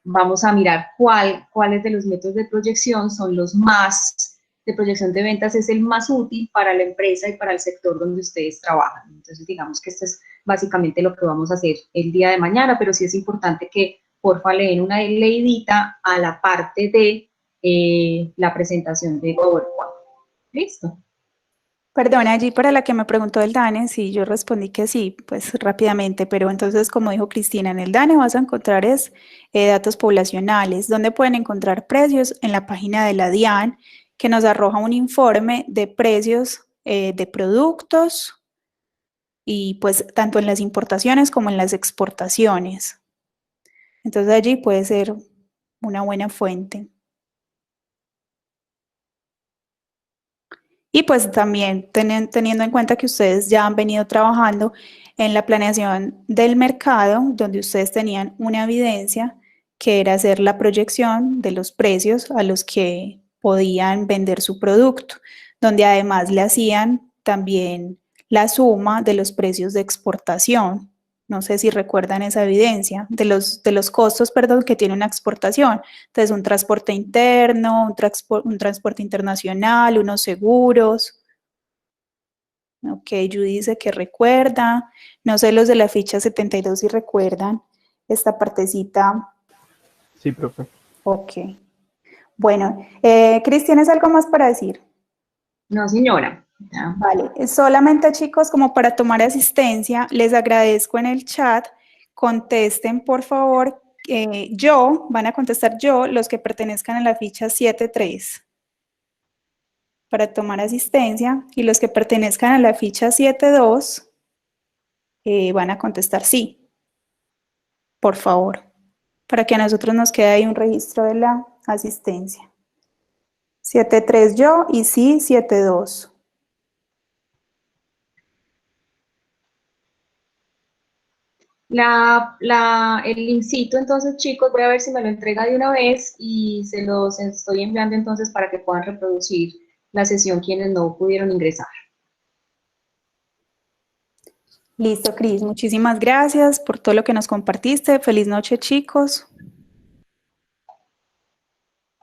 vamos a mirar cuáles de los métodos de proyección son los más, de proyección de ventas es el más útil para la empresa y para el sector donde ustedes trabajan. Entonces, digamos que esto es básicamente lo que vamos a hacer el día de mañana, pero sí es importante que, porfa, le den una leidita a la parte de la presentación de PowerPoint. ¿Listo? Perdona, allí para la que me preguntó el DANE, sí, yo respondí que sí, pues rápidamente, pero entonces, como dijo Cristina, en el DANE vas a encontrar datos poblacionales, donde pueden encontrar precios en la página de la DIAN, que nos arroja un informe de precios de productos y pues tanto en las importaciones como en las exportaciones. Entonces allí puede ser una buena fuente. Y pues también teniendo en cuenta que ustedes ya han venido trabajando en la planeación del mercado, donde ustedes tenían una evidencia que era hacer la proyección de los precios a los que podían vender su producto, donde además le hacían también la suma de los precios de exportación. No sé si recuerdan esa evidencia de los costos, perdón, que tiene una exportación. Entonces, un transporte interno, un transporte internacional, unos seguros. Ok, Judy dice que recuerda. No sé los de la ficha 72 si recuerdan esta partecita. Sí, profe. Ok. Bueno, Cris, ¿tienes algo más para decir? No, señora. Ya. Vale, solamente chicos, como para tomar asistencia, les agradezco en el chat, contesten por favor, van a contestar yo, los que pertenezcan a la ficha 7.3 para tomar asistencia y los que pertenezcan a la ficha 7.2 van a contestar sí, por favor, para que a nosotros nos quede ahí un registro de la asistencia. 7.3 yo y sí 7.2. El linkcito, entonces, chicos, voy a ver si me lo entrega de una vez y se los estoy enviando entonces para que puedan reproducir la sesión quienes no pudieron ingresar. Listo, Cris. Muchísimas gracias por todo lo que nos compartiste. Feliz noche, chicos.